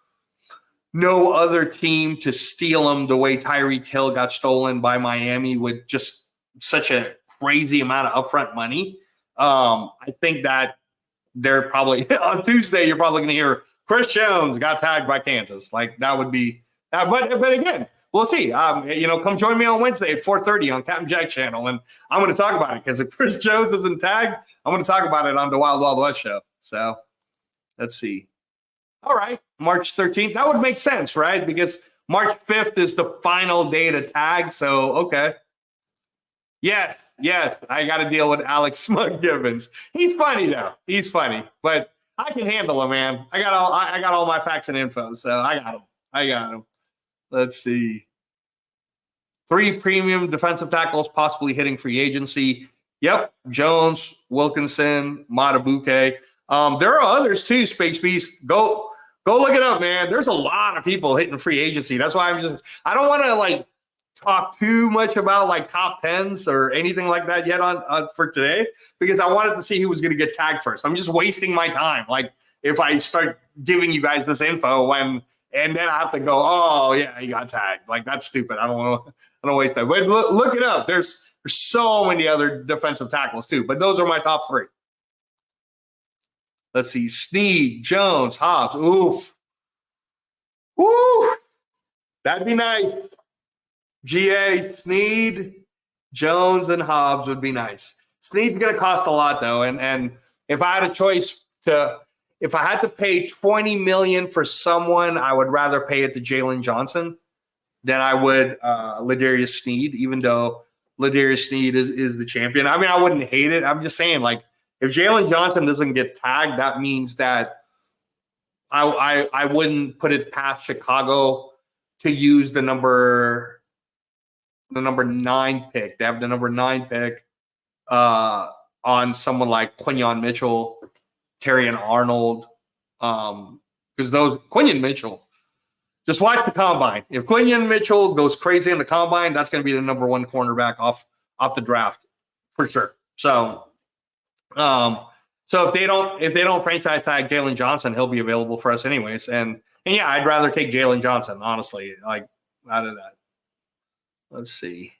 [SPEAKER 1] no other team to steal him the way Tyreek Hill got stolen by Miami with just such a crazy amount of upfront money, I think that they're probably on Tuesday, you're probably going to hear Chris Jones got tagged by Kansas. Like that would be, but again, we'll see. You know, come join me on Wednesday at 4:30 on Captain Jack channel, and I'm going to talk about it because if Chris Jones isn't tagged, I'm going to talk about it on the Wild Wild West show. So let's see. All right, March 13th. That would make sense, right? Because March 5th is the final day to tag. So, okay. Yes, I got to deal with Alex Smug Gibbons. He's funny though. He's funny, but I can handle him, man. I got all my facts and info, so I got him. Let's see. 3 premium defensive tackles possibly hitting free agency. Yep, Jones, Wilkinson, Matabuke. There are others too, Space Beast. Go look it up, man. There's a lot of people hitting free agency. That's why I don't want to like talk too much about like top 10s or anything like that yet on for today, because I wanted to see who was going to get tagged first. I'm just wasting my time. Like if I start giving you guys this info and then I have to go, oh yeah, he got tagged. Like that's stupid. I don't waste that. But look it up. There's so many other defensive tackles too, but those are my top 3. Let's see. Snead, Jones, Hobbs. Oof. Woo. That'd be nice. GA, Snead, Jones, and Hobbs would be nice. Snead's going to cost a lot, though. And if I had a choice if I had to pay $20 million for someone, I would rather pay it to Jalen Johnson than I would Ladarius Snead, even though Ladarius Snead is the champion. I mean, I wouldn't hate it. I'm just saying, like, if Jalen Johnson doesn't get tagged, that means that I wouldn't put it past Chicago to use the number 9 pick. They have the number 9 pick on someone like Quinyon Mitchell, Terrion Arnold, because Quinyon Mitchell. Just watch the combine. If Quinyon Mitchell goes crazy in the combine, that's going to be the number 1 cornerback off the draft for sure. So if they don't franchise tag Jalen Johnson, he'll be available for us anyways. And yeah, I'd rather take Jalen Johnson, honestly, like out of that. Let's see.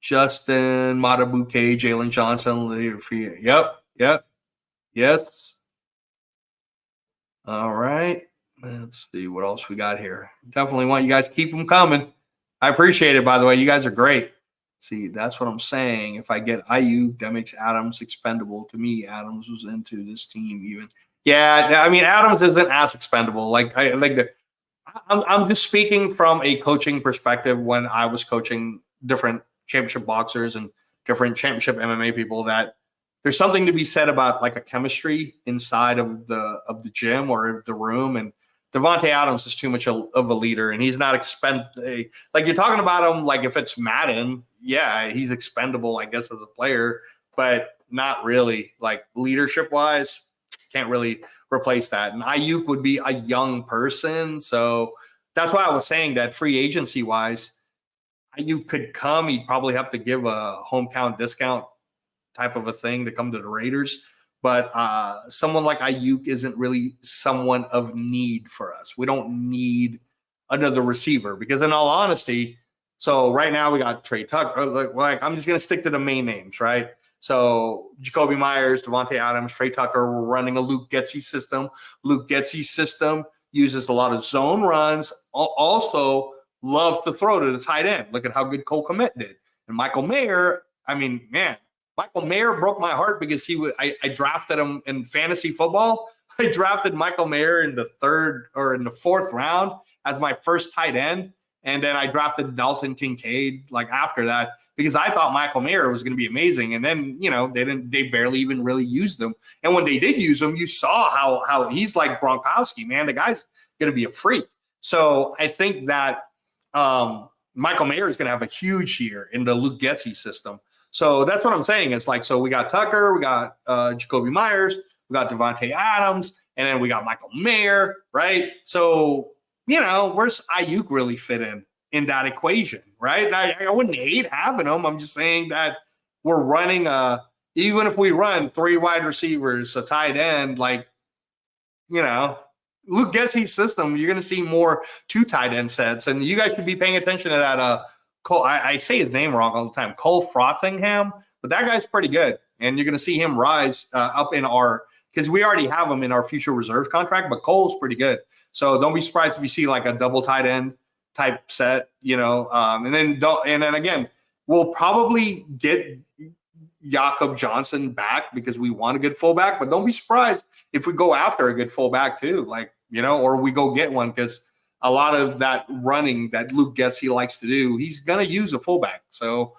[SPEAKER 1] Justin, Matabuke, Jalen Johnson. Yep. Yes. All right. Let's see what else we got here. Definitely want you guys to keep them coming. I appreciate it, by the way. You guys are great. See, that's what I'm saying. If I get Ayuk, that makes Adams expendable. To me, Adams was into this team even. Yeah, I mean, Adams isn't as expendable. Like I'm just speaking from a coaching perspective when I was coaching different championship boxers and different championship MMA people, that there's something to be said about like a chemistry inside of the gym or the room. And Devontae Adams is too much of a leader, and he's not like you're talking about him. Like if it's Madden, yeah, he's expendable, I guess, as a player, but not really like leadership wise. Can't really replace that. And Ayuk would be a young person. So that's why I was saying that free agency wise, Ayuk could come. He'd probably have to give a hometown discount type of a thing to come to the Raiders. But someone like Ayuk isn't really someone of need for us. We don't need another receiver because, in all honesty, so right now we got Trey Tucker. Like I'm just going to stick to the main names, right? So Jacoby Myers, Devontae Adams, Trey Tucker. We're running a Luke Getsy system. Luke Getsy system uses a lot of zone runs. Also loves to throw to the tight end. Look at how good Cole Kmet did. And Michael Mayer, I mean, man, Michael Mayer broke my heart because I drafted him in fantasy football. I drafted Michael Mayer in the third or in the fourth round as my first tight end. And then I drafted Dalton Kincaid like after that because I thought Michael Mayer was going to be amazing. And then, they barely even really used him. And when they did use him, you saw how he's like Gronkowski, man. The guy's going to be a freak. So I think that Michael Mayer is going to have a huge year in the Luke Getsy system. So that's what I'm saying. It's like, so we got Tucker, we got Jacoby Myers, we got Devontae Adams, and then we got Michael Mayer, right? So, where's Ayuk really fit in that equation, right? I wouldn't hate having him. I'm just saying that we're running even if we run 3 wide receivers, a tight end, like, Luke Getsy's system, you're going to see more 2 tight end sets. And you guys should be paying attention to that. Cole, I say his name wrong all the time, Cole Frothingham, but that guy's pretty good. And you're going to see him rise up in because we already have him in our future reserve contract, but Cole's pretty good. So don't be surprised if you see like a double tight end type set, and then again, we'll probably get Jakob Johnson back because we want a good fullback, but don't be surprised if we go after a good fullback too, or we go get one because a lot of that running that Luke Getsy likes to do, he's going to use a fullback. So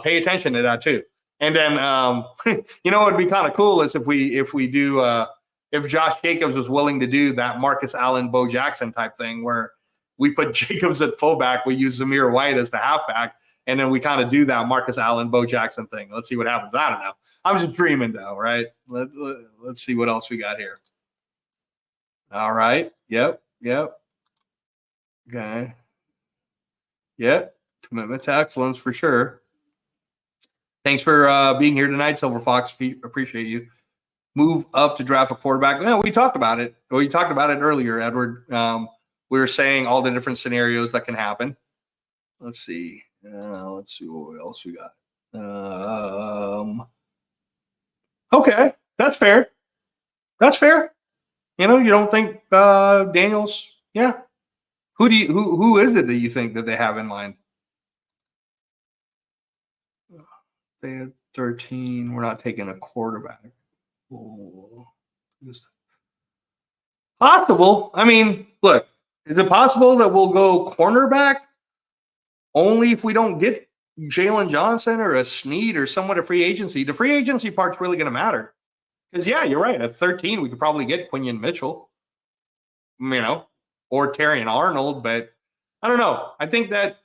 [SPEAKER 1] pay attention to that too. And then, what would be kind of cool is if we do, if Josh Jacobs was willing to do that Marcus Allen, Bo Jackson type thing where we put Jacobs at fullback, we use Zamir White as the halfback, and then we kind of do that Marcus Allen, Bo Jackson thing. Let's see what happens. I don't know. I'm just dreaming though, right? Let's see what else we got here. All right. Yep. Okay. Yep. Commitment to excellence for sure. Thanks for being here tonight, Silver Fox. Appreciate you. Move up to draft a quarterback. No, we talked about it. We talked about it earlier, Edward. We were saying all the different scenarios that can happen. Let's see. Let's see what else we got. Okay, that's fair. That's fair. You don't think Daniels? Yeah. Who is it that you think that they have in mind? They had 13. We're not taking a quarterback. Oh, possible. I mean, look, is it possible that we'll go cornerback only if we don't get Jalen Johnson or a Snead or someone at free agency? The free agency part's really going to matter. Because, yeah, you're right. At 13, we could probably get Quinion Mitchell, or Terrion Arnold. But I don't know. I think that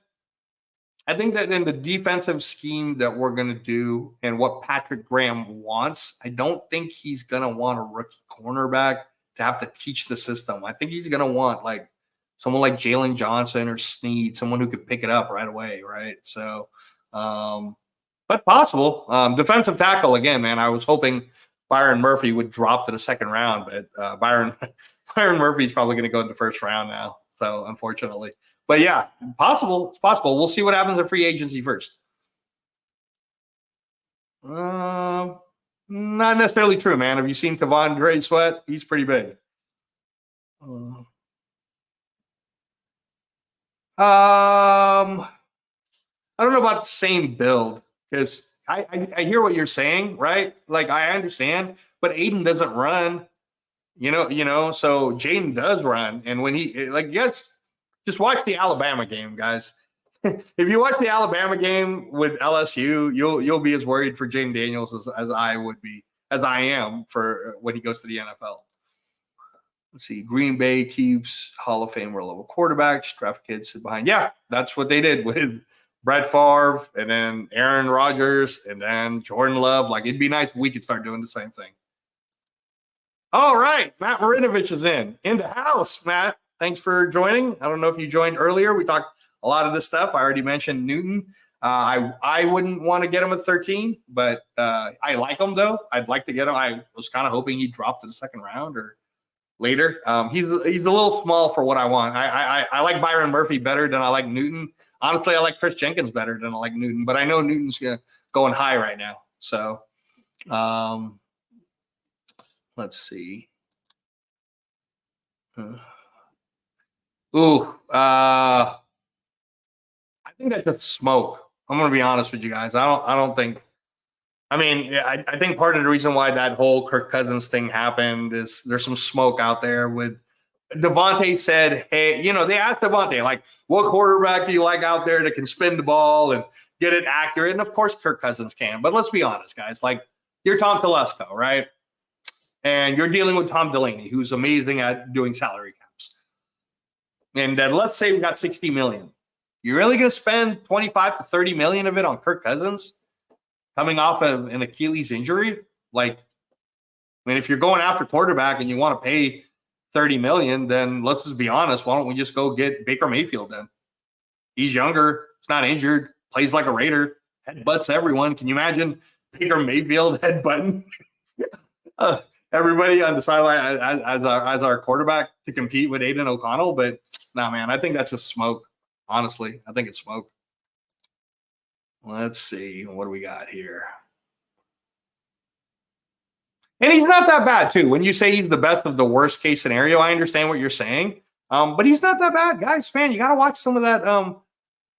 [SPEAKER 1] in the defensive scheme that we're going to do and what Patrick Graham wants, I don't think he's going to want a rookie cornerback to have to teach the system. I think he's going to want like someone like Jalen Johnson or Snead, someone who could pick it up right away, right? So, but possible. Defensive tackle, again, man, I was hoping Byron Murphy would drop to the second round, but Byron Murphy's probably going to go in the first round now. So, unfortunately. But yeah, possible. It's possible. We'll see what happens at free agency first. Not necessarily true, man. Have you seen Tavondre Sweat? He's pretty big. I don't know about the same build because I hear what you're saying, right? Like I understand, but Aiden doesn't run. So Jaden does run, and when just watch the Alabama game, guys. If you watch the Alabama game with LSU, you'll be as worried for Jaden Daniels as I would be, as I am for when he goes to the NFL. Let's see. Green Bay keeps Hall of Famer level quarterbacks, draft kids sit behind. Yeah, that's what they did with Brett Favre and then Aaron Rodgers and then Jordan Love. Like it'd be nice if we could start doing the same thing. All right, Matt Marinovich is in the house. Matt, thanks for joining. I don't know if you joined earlier. We talked a lot of this stuff. I already mentioned Newton. I wouldn't want to get him at 13, but I like him though. I'd like to get him. I was kind of hoping he'd drop to the second round or later. He's a little small for what I want. I like Byron Murphy better than I like Newton. Honestly, I like Chris Jenkins better than I like Newton, but I know Newton's going high right now. So let's see. I think that's a smoke. I'm going to be honest with you guys. I don't think I mean, I think part of the reason why that whole Kirk Cousins thing happened is there's some smoke out there with Devontae said, hey, they asked Devontae, like, what quarterback do you like out there that can spin the ball and get it accurate? And of course, Kirk Cousins can. But let's be honest, guys. Like, you're Tom Telesco, right? And you're dealing with Tom Delaney, who's amazing at doing salary caps. And let's say we got 60 million. You're really going to spend 25 to 30 million of it on Kirk Cousins coming off of an Achilles injury? Like, I mean, if you're going after quarterback and you want to pay 30 million, then let's just be honest. Why don't we just go get Baker Mayfield then? He's younger. He's not injured. Plays like a Raider. Headbutts everyone. Can you imagine Baker Mayfield headbutting everybody on the sideline as our quarterback to compete with Aiden O'Connell? But nah, man, I think that's just smoke. Honestly, I think it's smoke. Let's see. What do we got here? And he's not that bad, too. When you say he's the best of the worst case scenario, I understand what you're saying. But he's not that bad. Guys, man, you got to watch some of that.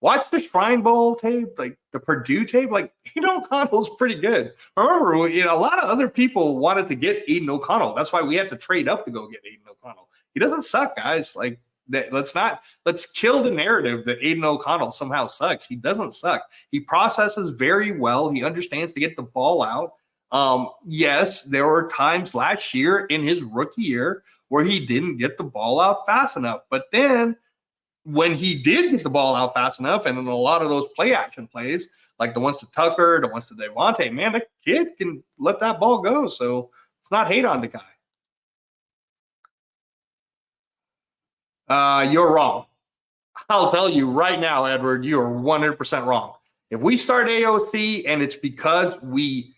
[SPEAKER 1] Watch the Shrine Bowl tape, like the Purdue tape. Like, Aiden O'Connell's pretty good. Remember, a lot of other people wanted to get Aiden O'Connell. That's why we had to trade up to go get Aiden O'Connell. He doesn't suck, guys. Like, let's kill the narrative that Aiden O'Connell somehow sucks. He doesn't suck. He processes very well. He understands to get the ball out. Yes, there were times last year in his rookie year where he didn't get the ball out fast enough. But then when he did get the ball out fast enough, and in a lot of those play action plays, like the ones to Tucker, the ones to Devontae, man, the kid can let that ball go. So it's not hate on the guy. You're wrong. I'll tell you right now, Edward, you are 100% wrong. If we start AOC and it's because we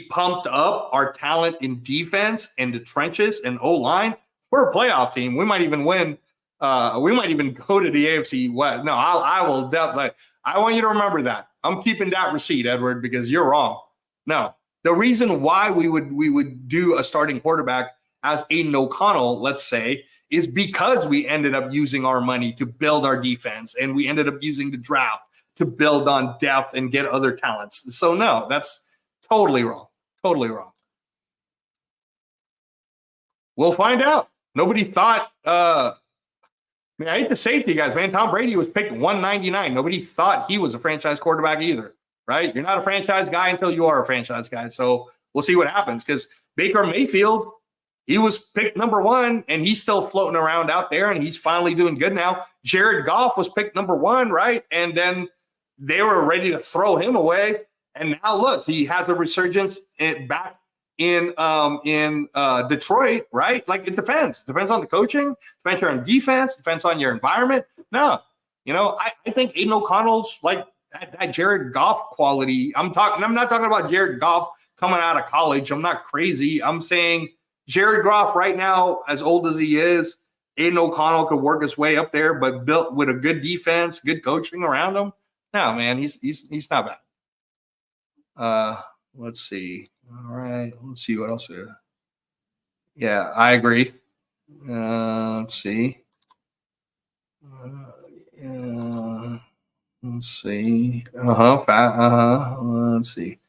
[SPEAKER 1] pumped up our talent in defense and the trenches and O-line, we're a playoff team. We might even win. We might even go to the AFC West. No, I will definitely. I want you to remember that. I'm keeping that receipt, Edward, because you're wrong. No, the reason why we would do a starting quarterback as Aiden O'Connell, let's say, is because we ended up using our money to build our defense, and we ended up using the draft to build on depth and get other talents. So no, that's totally wrong. Totally wrong. We'll find out. Nobody thought. I hate to say it to you guys, man. Tom Brady was picked 199. Nobody thought he was a franchise quarterback either, right? You're not a franchise guy until you are a franchise guy. So we'll see what happens, because Baker Mayfield, he was picked number 1, and he's still floating around out there, and he's finally doing good now. Jared Goff was picked number 1, right? And then they were ready to throw him away. And now look, he has a resurgence back in Detroit, right? Like, it depends. It depends on the coaching, depends on defense, depends on your environment. No, I think Aiden O'Connell's like that Jared Goff quality. I'm not talking about Jared Goff coming out of college. I'm not crazy. I'm saying Jared Goff right now, as old as he is, Aiden O'Connell could work his way up there, but built with a good defense, good coaching around him. No, man, he's not bad. Let's see. All right, let's see what else we have. Yeah, I agree. Let's see. Let's see. Let's see.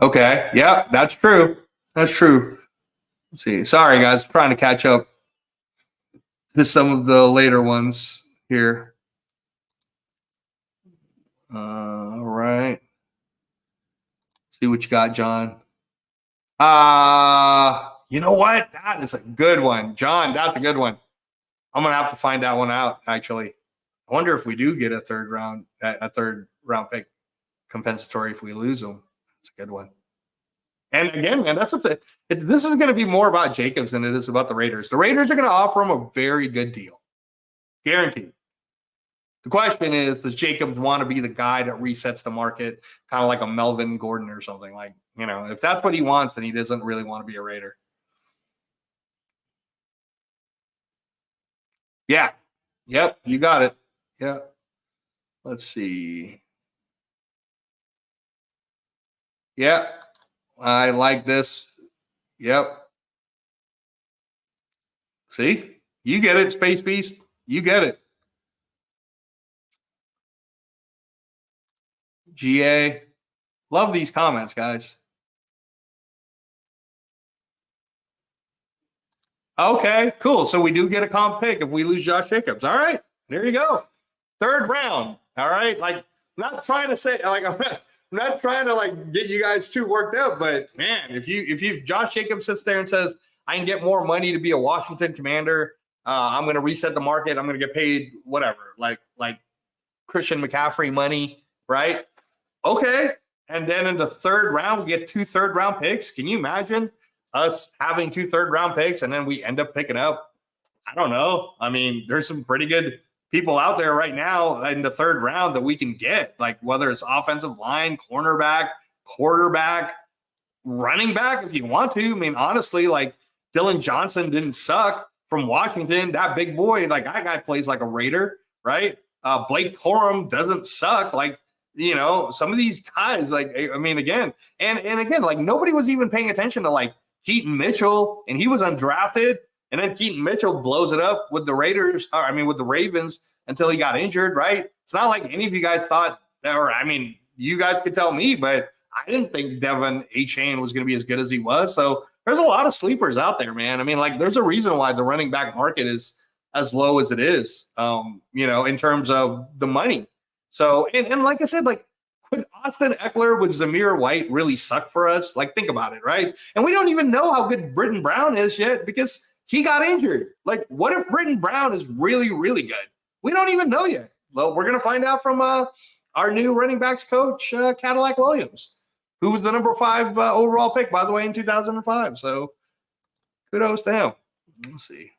[SPEAKER 1] Okay. Yep, that's true. That's true. Let's see. Sorry, guys. I'm trying to catch up to some of the later ones here. All right. See what you got, John. You know what? That is a good one. John, that's a good one. I'm going to have to find that one out, actually. I wonder if we do get a third round pick compensatory if we lose them. That's a good one. And again, man, this is going to be more about Jacobs than it is about the Raiders. The Raiders are going to offer him a very good deal. Guaranteed. The question is, does Jacobs want to be the guy that resets the market, kind of like a Melvin Gordon or something? Like, if that's what he wants, then he doesn't really want to be a Raider. Yeah. Yep. You got it. Yeah. Let's see. Yeah. I like this. Yep. See? You get it, Space Beast. You get it. GA. Love these comments, guys. Okay, cool. So we do get a comp pick if we lose Josh Jacobs. All right, there you go. Third round. All right, like not trying to say like I'm not trying to like get you guys too worked up, but man, if Josh Jacobs sits there and says I can get more money to be a Washington Commander, I'm going to reset the market. I'm going to get paid whatever, like Christian McCaffrey money, right? Okay, and then in the third round we get 2 third-round picks. Can you imagine us having 2 third-round picks and then we end up picking up? I don't know. I mean, there's some pretty good people out there right now in the third round that we can get, like whether it's offensive line, cornerback, quarterback, running back, if you want to. I mean, honestly, like Dylan Johnson didn't suck from Washington. That big boy, like that guy plays like a Raider, right? Blake Corum doesn't suck. Like, you know, some of these guys, like, I mean, again, and again, like nobody was even paying attention to like Keaton Mitchell, and he was undrafted. And then Keaton Mitchell blows it up with the Raiders, with the Ravens until he got injured, right? It's not like any of you guys thought that, or I mean, you guys could tell me, but I didn't think Devin Achane was going to be as good as he was. So there's a lot of sleepers out there, man. I mean, like there's a reason why the running back market is as low as it is, in terms of the money. So, and like I said, like, could Austin Eckler with Zamir White really suck for us? Like, think about it, right? And we don't even know how good Britton Brown is yet because he got injured. Like, what if Britton Brown is really, really good? We don't even know yet. Well, we're going to find out from our new running backs coach, Cadillac Williams, who was the number 5 overall pick, by the way, in 2005. So kudos to him. Let's see.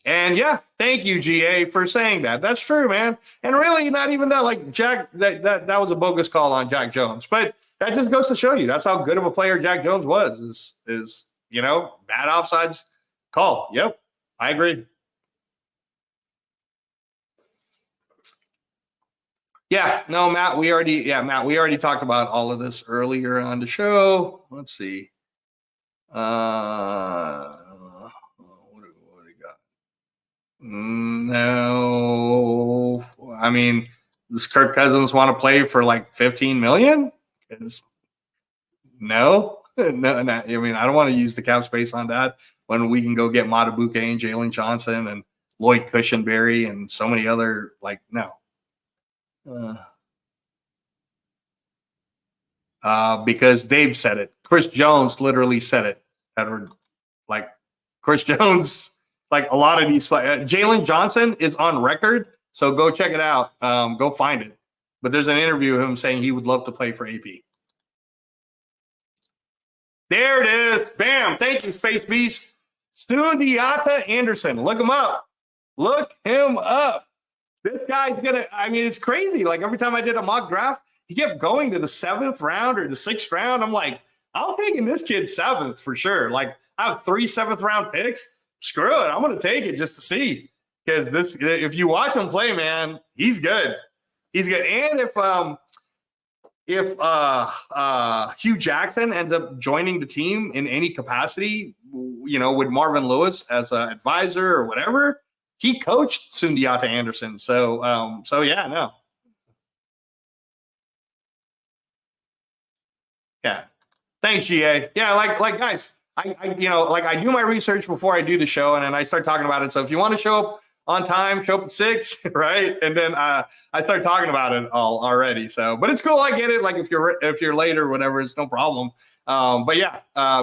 [SPEAKER 1] And yeah, thank you, GA, for saying that. That's true, man. And really, not even that. Like Jack, that was a bogus call on Jack Jones, but that just goes to show you that's how good of a player Jack Jones was. Is bad offsides call. Yep, I agree. Yeah, no, Matt, we already talked about all of this earlier on the show. Let's see. What do we got? No, I mean, does Kirk Cousins want to play for like $15 million? No. I mean, I don't want to use the cap space on that when we can go get Matabuke and Jalen Johnson and Lloyd Cushenberry and so many other, like, no. Because Dave said it. Chris Jones literally said it. Edward, like Chris Jones, like a lot of these, Jalen Johnson is on record, so go check it out. Go find it. But there's an interview of him saying he would love to play for AP. There it is. Bam. Thank you, Space Beast. Sundiata Anderson. Look him up. Look him up. This guy's it's crazy. Like every time I did a mock draft, he kept going to the 7th round or the 6th round. I'm like, I'm taking this kid 7th for sure. Like I have 3 7th round picks. Screw it. I'm going to take it just to see. Because if you watch him play, man, he's good. He's good. And if Hugh Jackson ends up joining the team in any capacity, with Marvin Lewis as an advisor or whatever, he coached Sundiata Anderson. So yeah, no. Yeah. Thanks, GA. Yeah, like guys, I do my research before I do the show, and then I start talking about it. So if you want to show up on time, show up at 6, right? And then I start talking about it all already. So, but it's cool. I get it. Like if you're late or whatever, it's no problem. But yeah,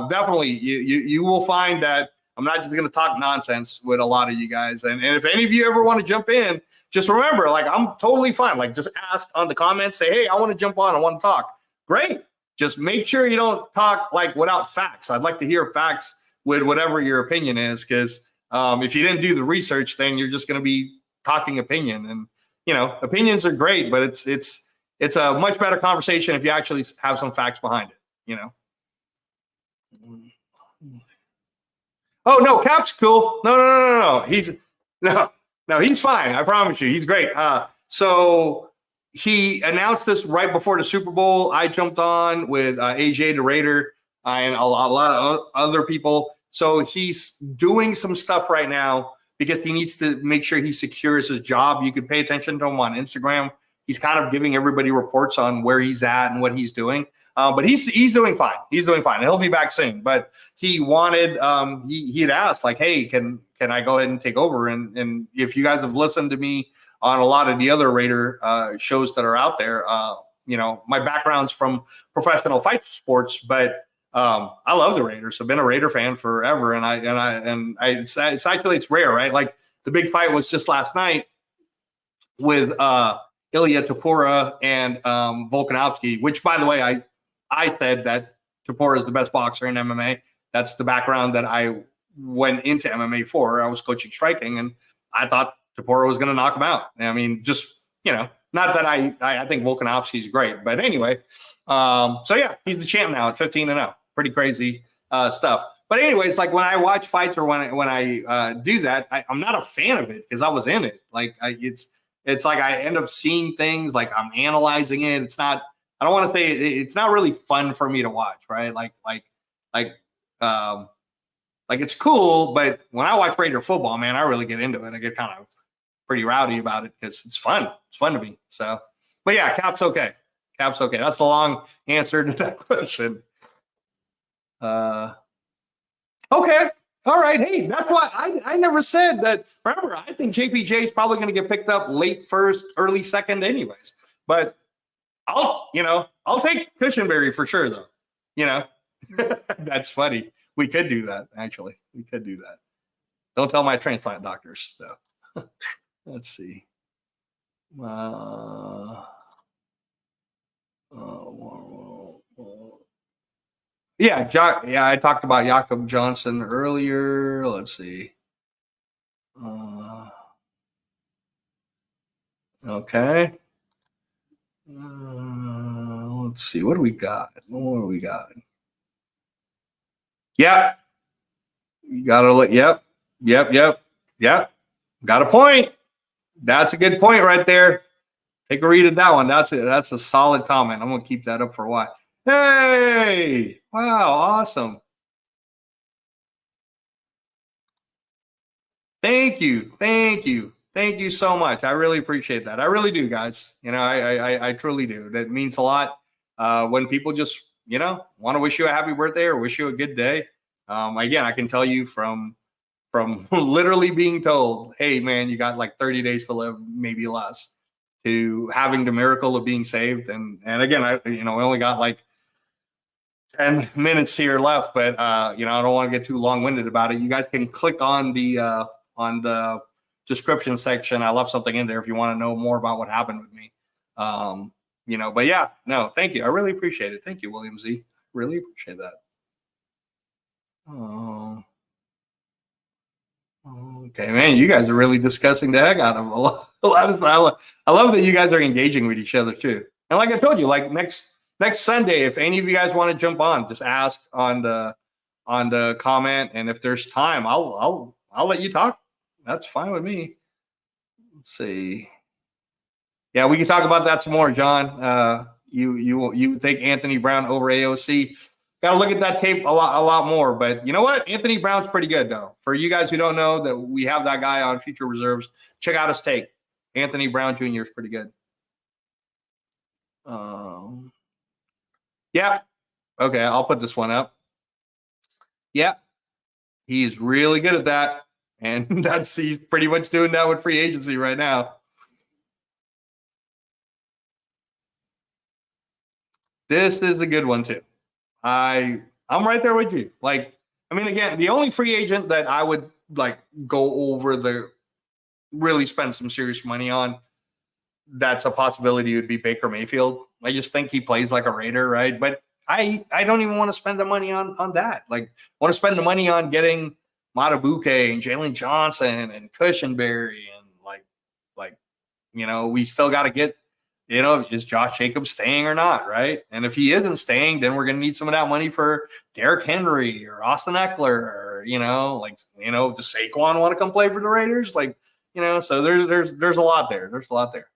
[SPEAKER 1] definitely you will find that I'm not just going to talk nonsense with a lot of you guys. And if any of you ever want to jump in, just remember, like I'm totally fine. Like just ask on the comments, say, hey, I want to jump on. I want to talk. Great. Just make sure you don't talk like without facts. I'd like to hear facts with whatever your opinion is, because if you didn't do the research, then you're just going to be talking opinion. And opinions are great, but it's a much better conversation if you actually have some facts behind it. Oh no, Cap's cool. No. He's fine. I promise you, he's great. So he announced this right before the Super Bowl. I jumped on with AJ the Raider and a lot of other people. So he's doing some stuff right now because he needs to make sure he secures his job. You can pay attention to him on Instagram he's kind of giving everybody reports on where he's at and what he's doing. But he's doing fine. He's doing fine. He'll be back soon. But he wanted he had asked like, hey, can I go ahead and take over? And if you guys have listened to me on a lot of the other Raider shows that are out there, my background's from professional fight sports, but I love the Raiders. I've been a Raider fan forever, and it's actually it's rare, right? Like the big fight was just last night with Ilya Tapura and Volkanovski, which, by the way, I said that Tapura is the best boxer in MMA. That's the background that I went into MMA for. I was coaching striking, and I thought Tapura was going to knock him out. I mean, just, not that I think Volkanovski is great, but anyway. So yeah, he's the champ now at 15-0. Pretty crazy stuff. But anyways, like when I watch fights or when I do that, I'm not a fan of it because I was in it. Like it's like I end up seeing things, like I'm analyzing it. It's not. I don't want to say it's not really fun for me to watch, right? Like it's cool, but when I watch Raider football, man, I really get into it. I get kind of pretty rowdy about it because it's fun. It's fun to me. So, but yeah, Cap's okay. Cap's okay. That's the long answer to that question. Okay. All right. Hey, that's why I never said that. Remember, I think JPJ is probably going to get picked up late first, early second anyways. But I'll take Cushenberry for sure, though. That's funny. We could do that, actually. We could do that. Don't tell my transplant doctors, though. Let's see. Yeah, I talked about Jakob Johnson earlier. Let's see. Okay. Let's see. What do we got? Yeah. You gotta look. Yep. Got a point. That's a good point right there. Take a read at that one. That's a solid comment. I'm gonna keep that up for a while. Hey! Wow, awesome. Thank you so much. I really appreciate that. I really do, guys. I truly do. That means a lot. When people just, want to wish you a happy birthday or wish you a good day. Again, I can tell you from literally being told, hey man, you got like 30 days to live, maybe less, to having the miracle of being saved. And again, we only got like 10 minutes here left, but I don't want to get too long-winded about it. You guys can click on the description section. I left something in there if you want to know more about what happened with me. But yeah, no, thank you. I really appreciate it. Thank you, William Z. Really appreciate that. Oh. Okay, man, you guys are really discussing the heck out of a lot of. I love that you guys are engaging with each other too. And like I told you, like next Sunday, if any of you guys want to jump on, just ask on the comment, and if there's time, I'll let you talk. That's fine with me. Let's see. Yeah, we can talk about that some more, John. You take Anthony Brown over AOC. Got to look at that tape a lot more. But you know what? Anthony Brown's pretty good, though. For you guys who don't know that we have that guy on future reserves, check out his tape. Anthony Brown Jr. is pretty good. Yeah. Okay, I'll put this one up. Yeah. He's really good at that. And he's pretty much doing that with free agency right now. This is a good one, too. I'm right there with you. Like, I mean, again, the only free agent that I would like go over really spend some serious money on, that's a possibility, would be Baker Mayfield. I just think he plays like a Raider, right? But I don't even want to spend the money on that. Like, I want to spend the money on getting Matabuke and Jalen Johnson and Cushenberry and we still got to get. Is Josh Jacobs staying or not, right? And if he isn't staying, then we're going to need some of that money for Derrick Henry or Austin Eckler or, does Saquon want to come play for the Raiders? So there's a lot there. There's a lot there.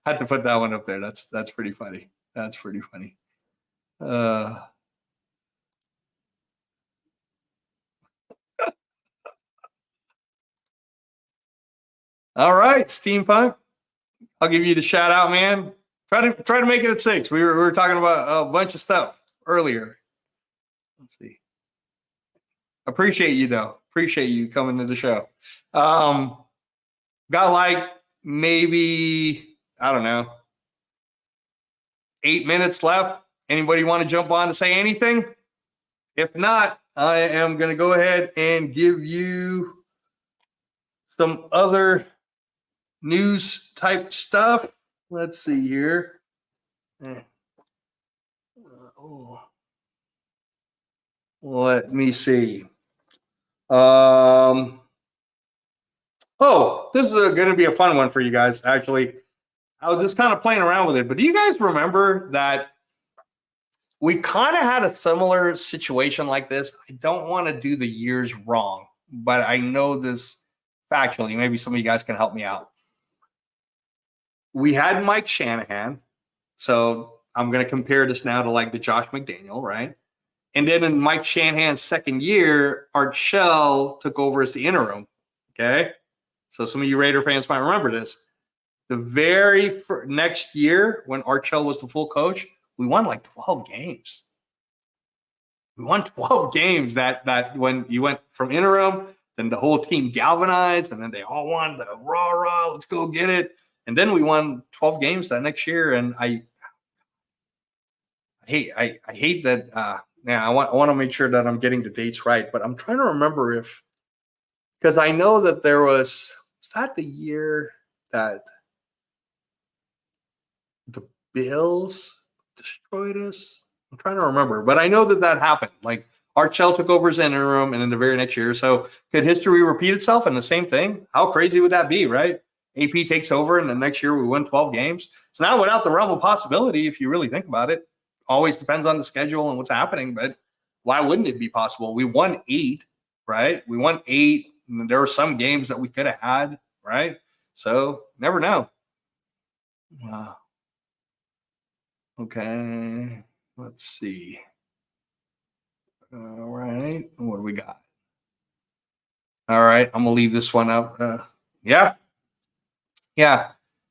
[SPEAKER 1] Had to put that one up there. That's pretty funny. That's pretty funny. All right, Steampunk. I'll give you the shout out, man. Try to make it at 6. We were talking about a bunch of stuff earlier. Let's see. Appreciate you though. Appreciate you coming to the show. Got like maybe, I don't know, 8 minutes left. Anybody want to jump on to say anything? If not, I am going to go ahead and give you some other news type stuff. Let's see here. Let me see. Oh, this is going to be a fun one for you guys, actually. I was just kind of playing around with it, but do you guys remember that we kind of had a similar situation like this? I don't want to do the years wrong, but I know this factually. Maybe some of you guys can help me out. We had Mike Shanahan. So I'm going to compare this now to like the Josh McDaniel, right? And then in Mike Shanahan's second year, Art Shell took over as the interim. Okay. So some of you Raider fans might remember this. The very next year, when Art Shell was the full coach, we won like 12 games. We won 12 games that when you went from interim, then the whole team galvanized, and then they all wanted to rah, let's go get it. And then we won 12 games that next year. And I hate that. I want to make sure that I'm getting the dates right, but I'm trying to remember because I know that there was that the year that the Bills destroyed us? I'm trying to remember, but I know that happened. Like Art Shell took over as interim, and in the very next year. So could history repeat itself and the same thing? How crazy would that be, right? AP takes over, and the next year we win 12 games. So now without the realm of possibility, if you really think about it, always depends on the schedule and what's happening. But why wouldn't it be possible? We won 8, right? We won 8. And there were some games that we could have had, right? So never know. Wow. Okay. Let's see. All right. What do we got? All right. I'm going to leave this one up. Yeah.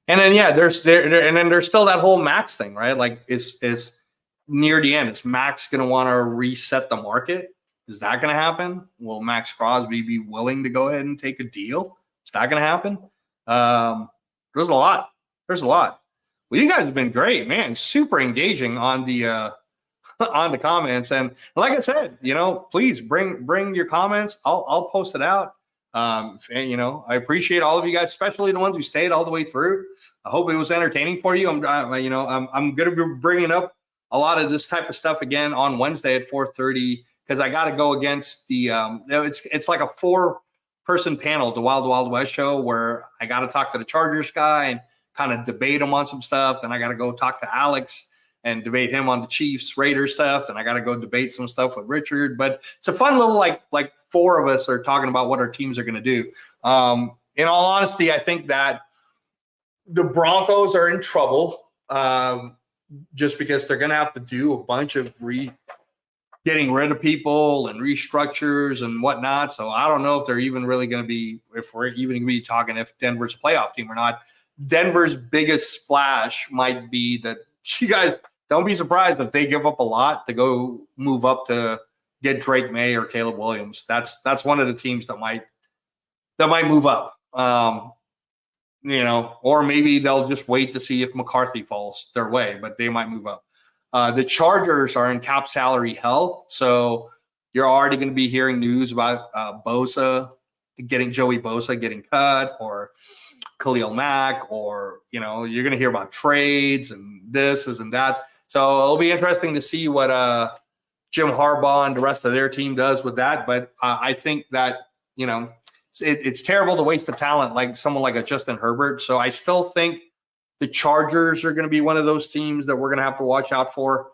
[SPEAKER 1] And then, there's still that whole Max thing, right? Like it's near the end. Is Max going to want to reset the market? Is that going to happen? Will Max Crosby be willing to go ahead and take a deal? Is that going to happen? There's a lot. Well, you guys have been great, man. Super engaging on the on the comments, and like I said, please bring your comments. I'll post it out. And I appreciate all of you guys, especially the ones who stayed all the way through. I hope it was entertaining for you. I'm going to be bringing up a lot of this type of stuff again on Wednesday at 4:30 because I got to go against the it's like a 4-person panel, the Wild Wild West show, where I got to talk to the Chargers guy and kind of debate him on some stuff. Then I got to go talk to Alex and debate him on the Chiefs Raiders stuff. Then I got to go debate some stuff with Richard. But it's a fun little like 4 of us are talking about what our teams are going to do. In all honesty, I think that the Broncos are in trouble just because they're going to have to do a bunch of getting rid of people and restructures and whatnot. So I don't know if they're even really going to be, if we're even going to be talking if Denver's a playoff team or not. Denver's biggest splash might be that you guys don't be surprised if they give up a lot to go move up to get Drake May or Caleb Williams. That's one of the teams that might move up. Or maybe they'll just wait to see if McCarthy falls their way, but they might move up. The Chargers are in cap salary hell, so you're already going to be hearing news about Joey Bosa getting cut, or Khalil Mack, or you're going to hear about trades and this and that. So it'll be interesting to see what Jim Harbaugh and the rest of their team does with that. But I think that it's terrible to waste the talent like someone like a Justin Herbert. So I still think the Chargers are going to be one of those teams that we're going to have to watch out for.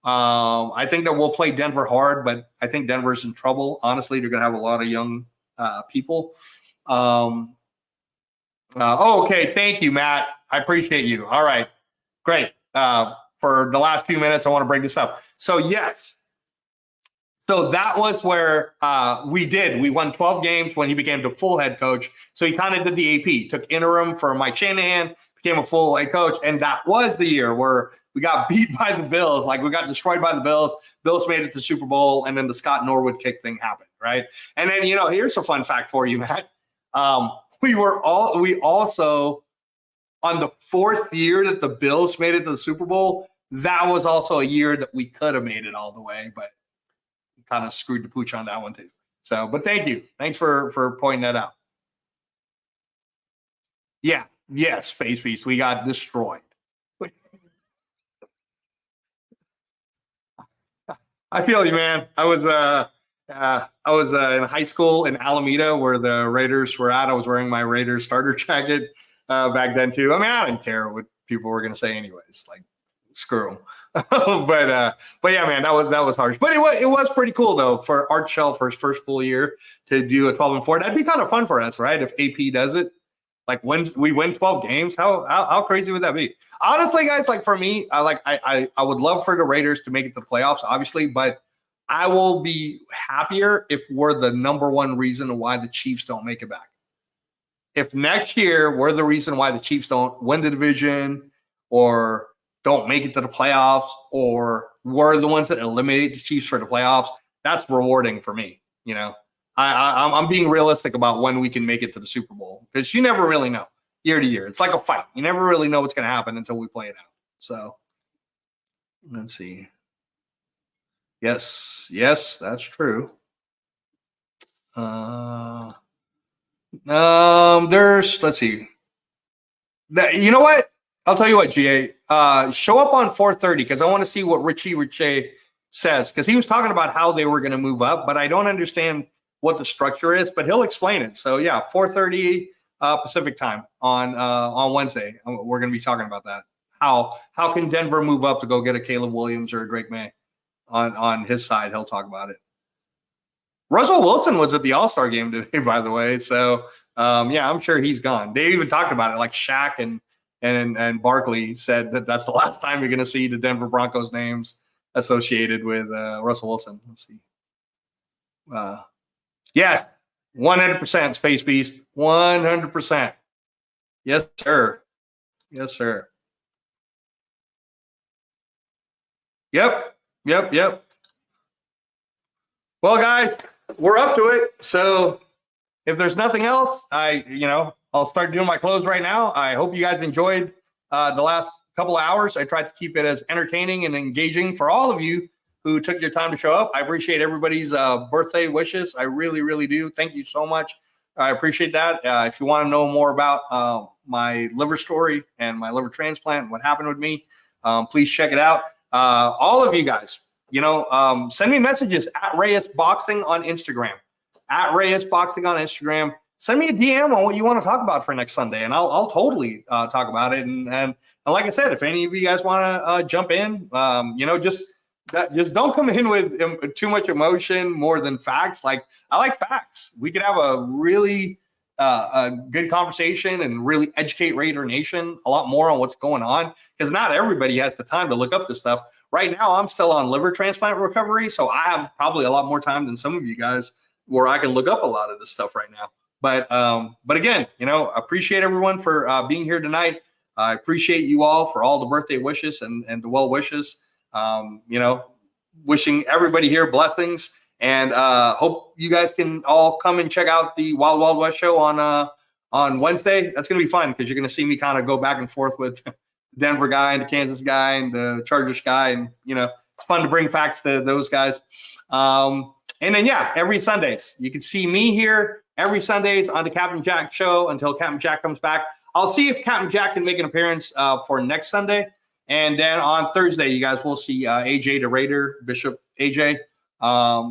[SPEAKER 1] I think that we'll play Denver hard, but I think Denver's in trouble. Honestly, they're going to have a lot of young people. Okay. Thank you, Matt. I appreciate you. All right. Great. For the last few minutes, I want to bring this up. So yes, So that was where we won 12 games when he became the full head coach. So he kind of did the AP, took interim for Mike Shanahan, became a full head coach. And that was the year where we got beat by the Bills. Like we got destroyed by the Bills. Bills made it to Super Bowl. And then the Scott Norwood kick thing happened, right? And then, here's a fun fact for you, Matt. We also, on the fourth year that the Bills made it to the Super Bowl, that was also a year that we could have made it all the way, but kind of screwed the pooch on that one too. So, but thank you. Thanks for pointing that out. Yeah. Yes, Space Beast. We got destroyed. I feel you, man. I was in high school in Alameda where the Raiders were at. I was wearing my Raiders starter jacket back then too. I mean, I didn't care what people were going to say anyways. Like, screw them. but yeah, man, that was harsh. But it was pretty cool though for Art Shell for his first full year to do a 12-4. That'd be kind of fun for us, right? If AP does it, like when we win 12 games, how crazy would that be? Honestly, guys, like for me, I would love for the Raiders to make it to the playoffs, obviously, but I will be happier if we're the number one reason why the Chiefs don't make it back. If next year we're the reason why the Chiefs don't win the division or don't make it to the playoffs, or we're the ones that eliminate the Chiefs for the playoffs, that's rewarding for me. I'm being realistic about when we can make it to the Super Bowl because you never really know year to year. It's like a fight. You never really know what's going to happen until we play it out. So let's see. Yes, that's true. Let's see. You know what? I'll tell you what, GA. Show up on 4:30 because I want to see what Richie says because he was talking about how they were going to move up, but I don't understand what the structure is. But he'll explain it. So yeah, 4:30 Pacific time on Wednesday. We're going to be talking about that. How can Denver move up to go get a Caleb Williams or a Drake May on his side? He'll talk about it. Russell Wilson was at the All-Star game today, by the way. So yeah, I'm sure he's gone. They even talked about it, like Shaq and Barkley said that that's the last time you're going to see the Denver Broncos names associated with Russell Wilson. Let's see. Yes, 100% Space Beast. 100%. Yes, sir. Yes, sir. Yep. Well, guys, we're up to it. So if there's nothing else, I'll start doing my close right now. I hope you guys enjoyed the last couple of hours. I tried to keep it as entertaining and engaging for all of you who took your time to show up. I appreciate everybody's birthday wishes. I really, really do. Thank you so much. I appreciate that. If you want to know more about my liver story and my liver transplant and what happened with me, please check it out. All of you guys, send me messages at Reyes Boxing on Instagram. At Reyes Boxing on Instagram. Send me a DM on what you want to talk about for next Sunday, and I'll totally talk about it. And like I said, if any of you guys want to jump in, just don't come in with too much emotion more than facts. Like I like facts. We could have a really a good conversation and really educate Raider Nation a lot more on what's going on because not everybody has the time to look up this stuff. Right now, I'm still on liver transplant recovery, so I have probably a lot more time than some of you guys where I can look up a lot of this stuff right now. But again, appreciate everyone for being here tonight. I appreciate you all for all the birthday wishes and the well wishes. Wishing everybody here blessings and hope you guys can all come and check out the Wild Wild West show on Wednesday. That's going to be fun because you're going to see me kind of go back and forth with the Denver guy and the Kansas guy and the Chargers guy. And, it's fun to bring facts to those guys. And then, yeah, every Sundays, you can see me here every Sundays on the Captain Jack show until Captain Jack comes back. I'll see if Captain Jack can make an appearance for next Sunday. And then on Thursday, you guys will see AJ the Raider, Bishop AJ.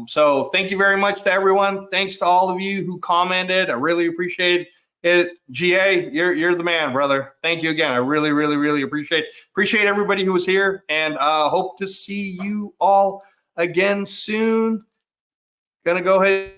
[SPEAKER 1] So thank you very much to everyone. Thanks to all of you who commented. I really appreciate it. GA, you're the man, brother. Thank you again. I really, really, really appreciate everybody who was here and hope to see you all again soon. Gonna go ahead.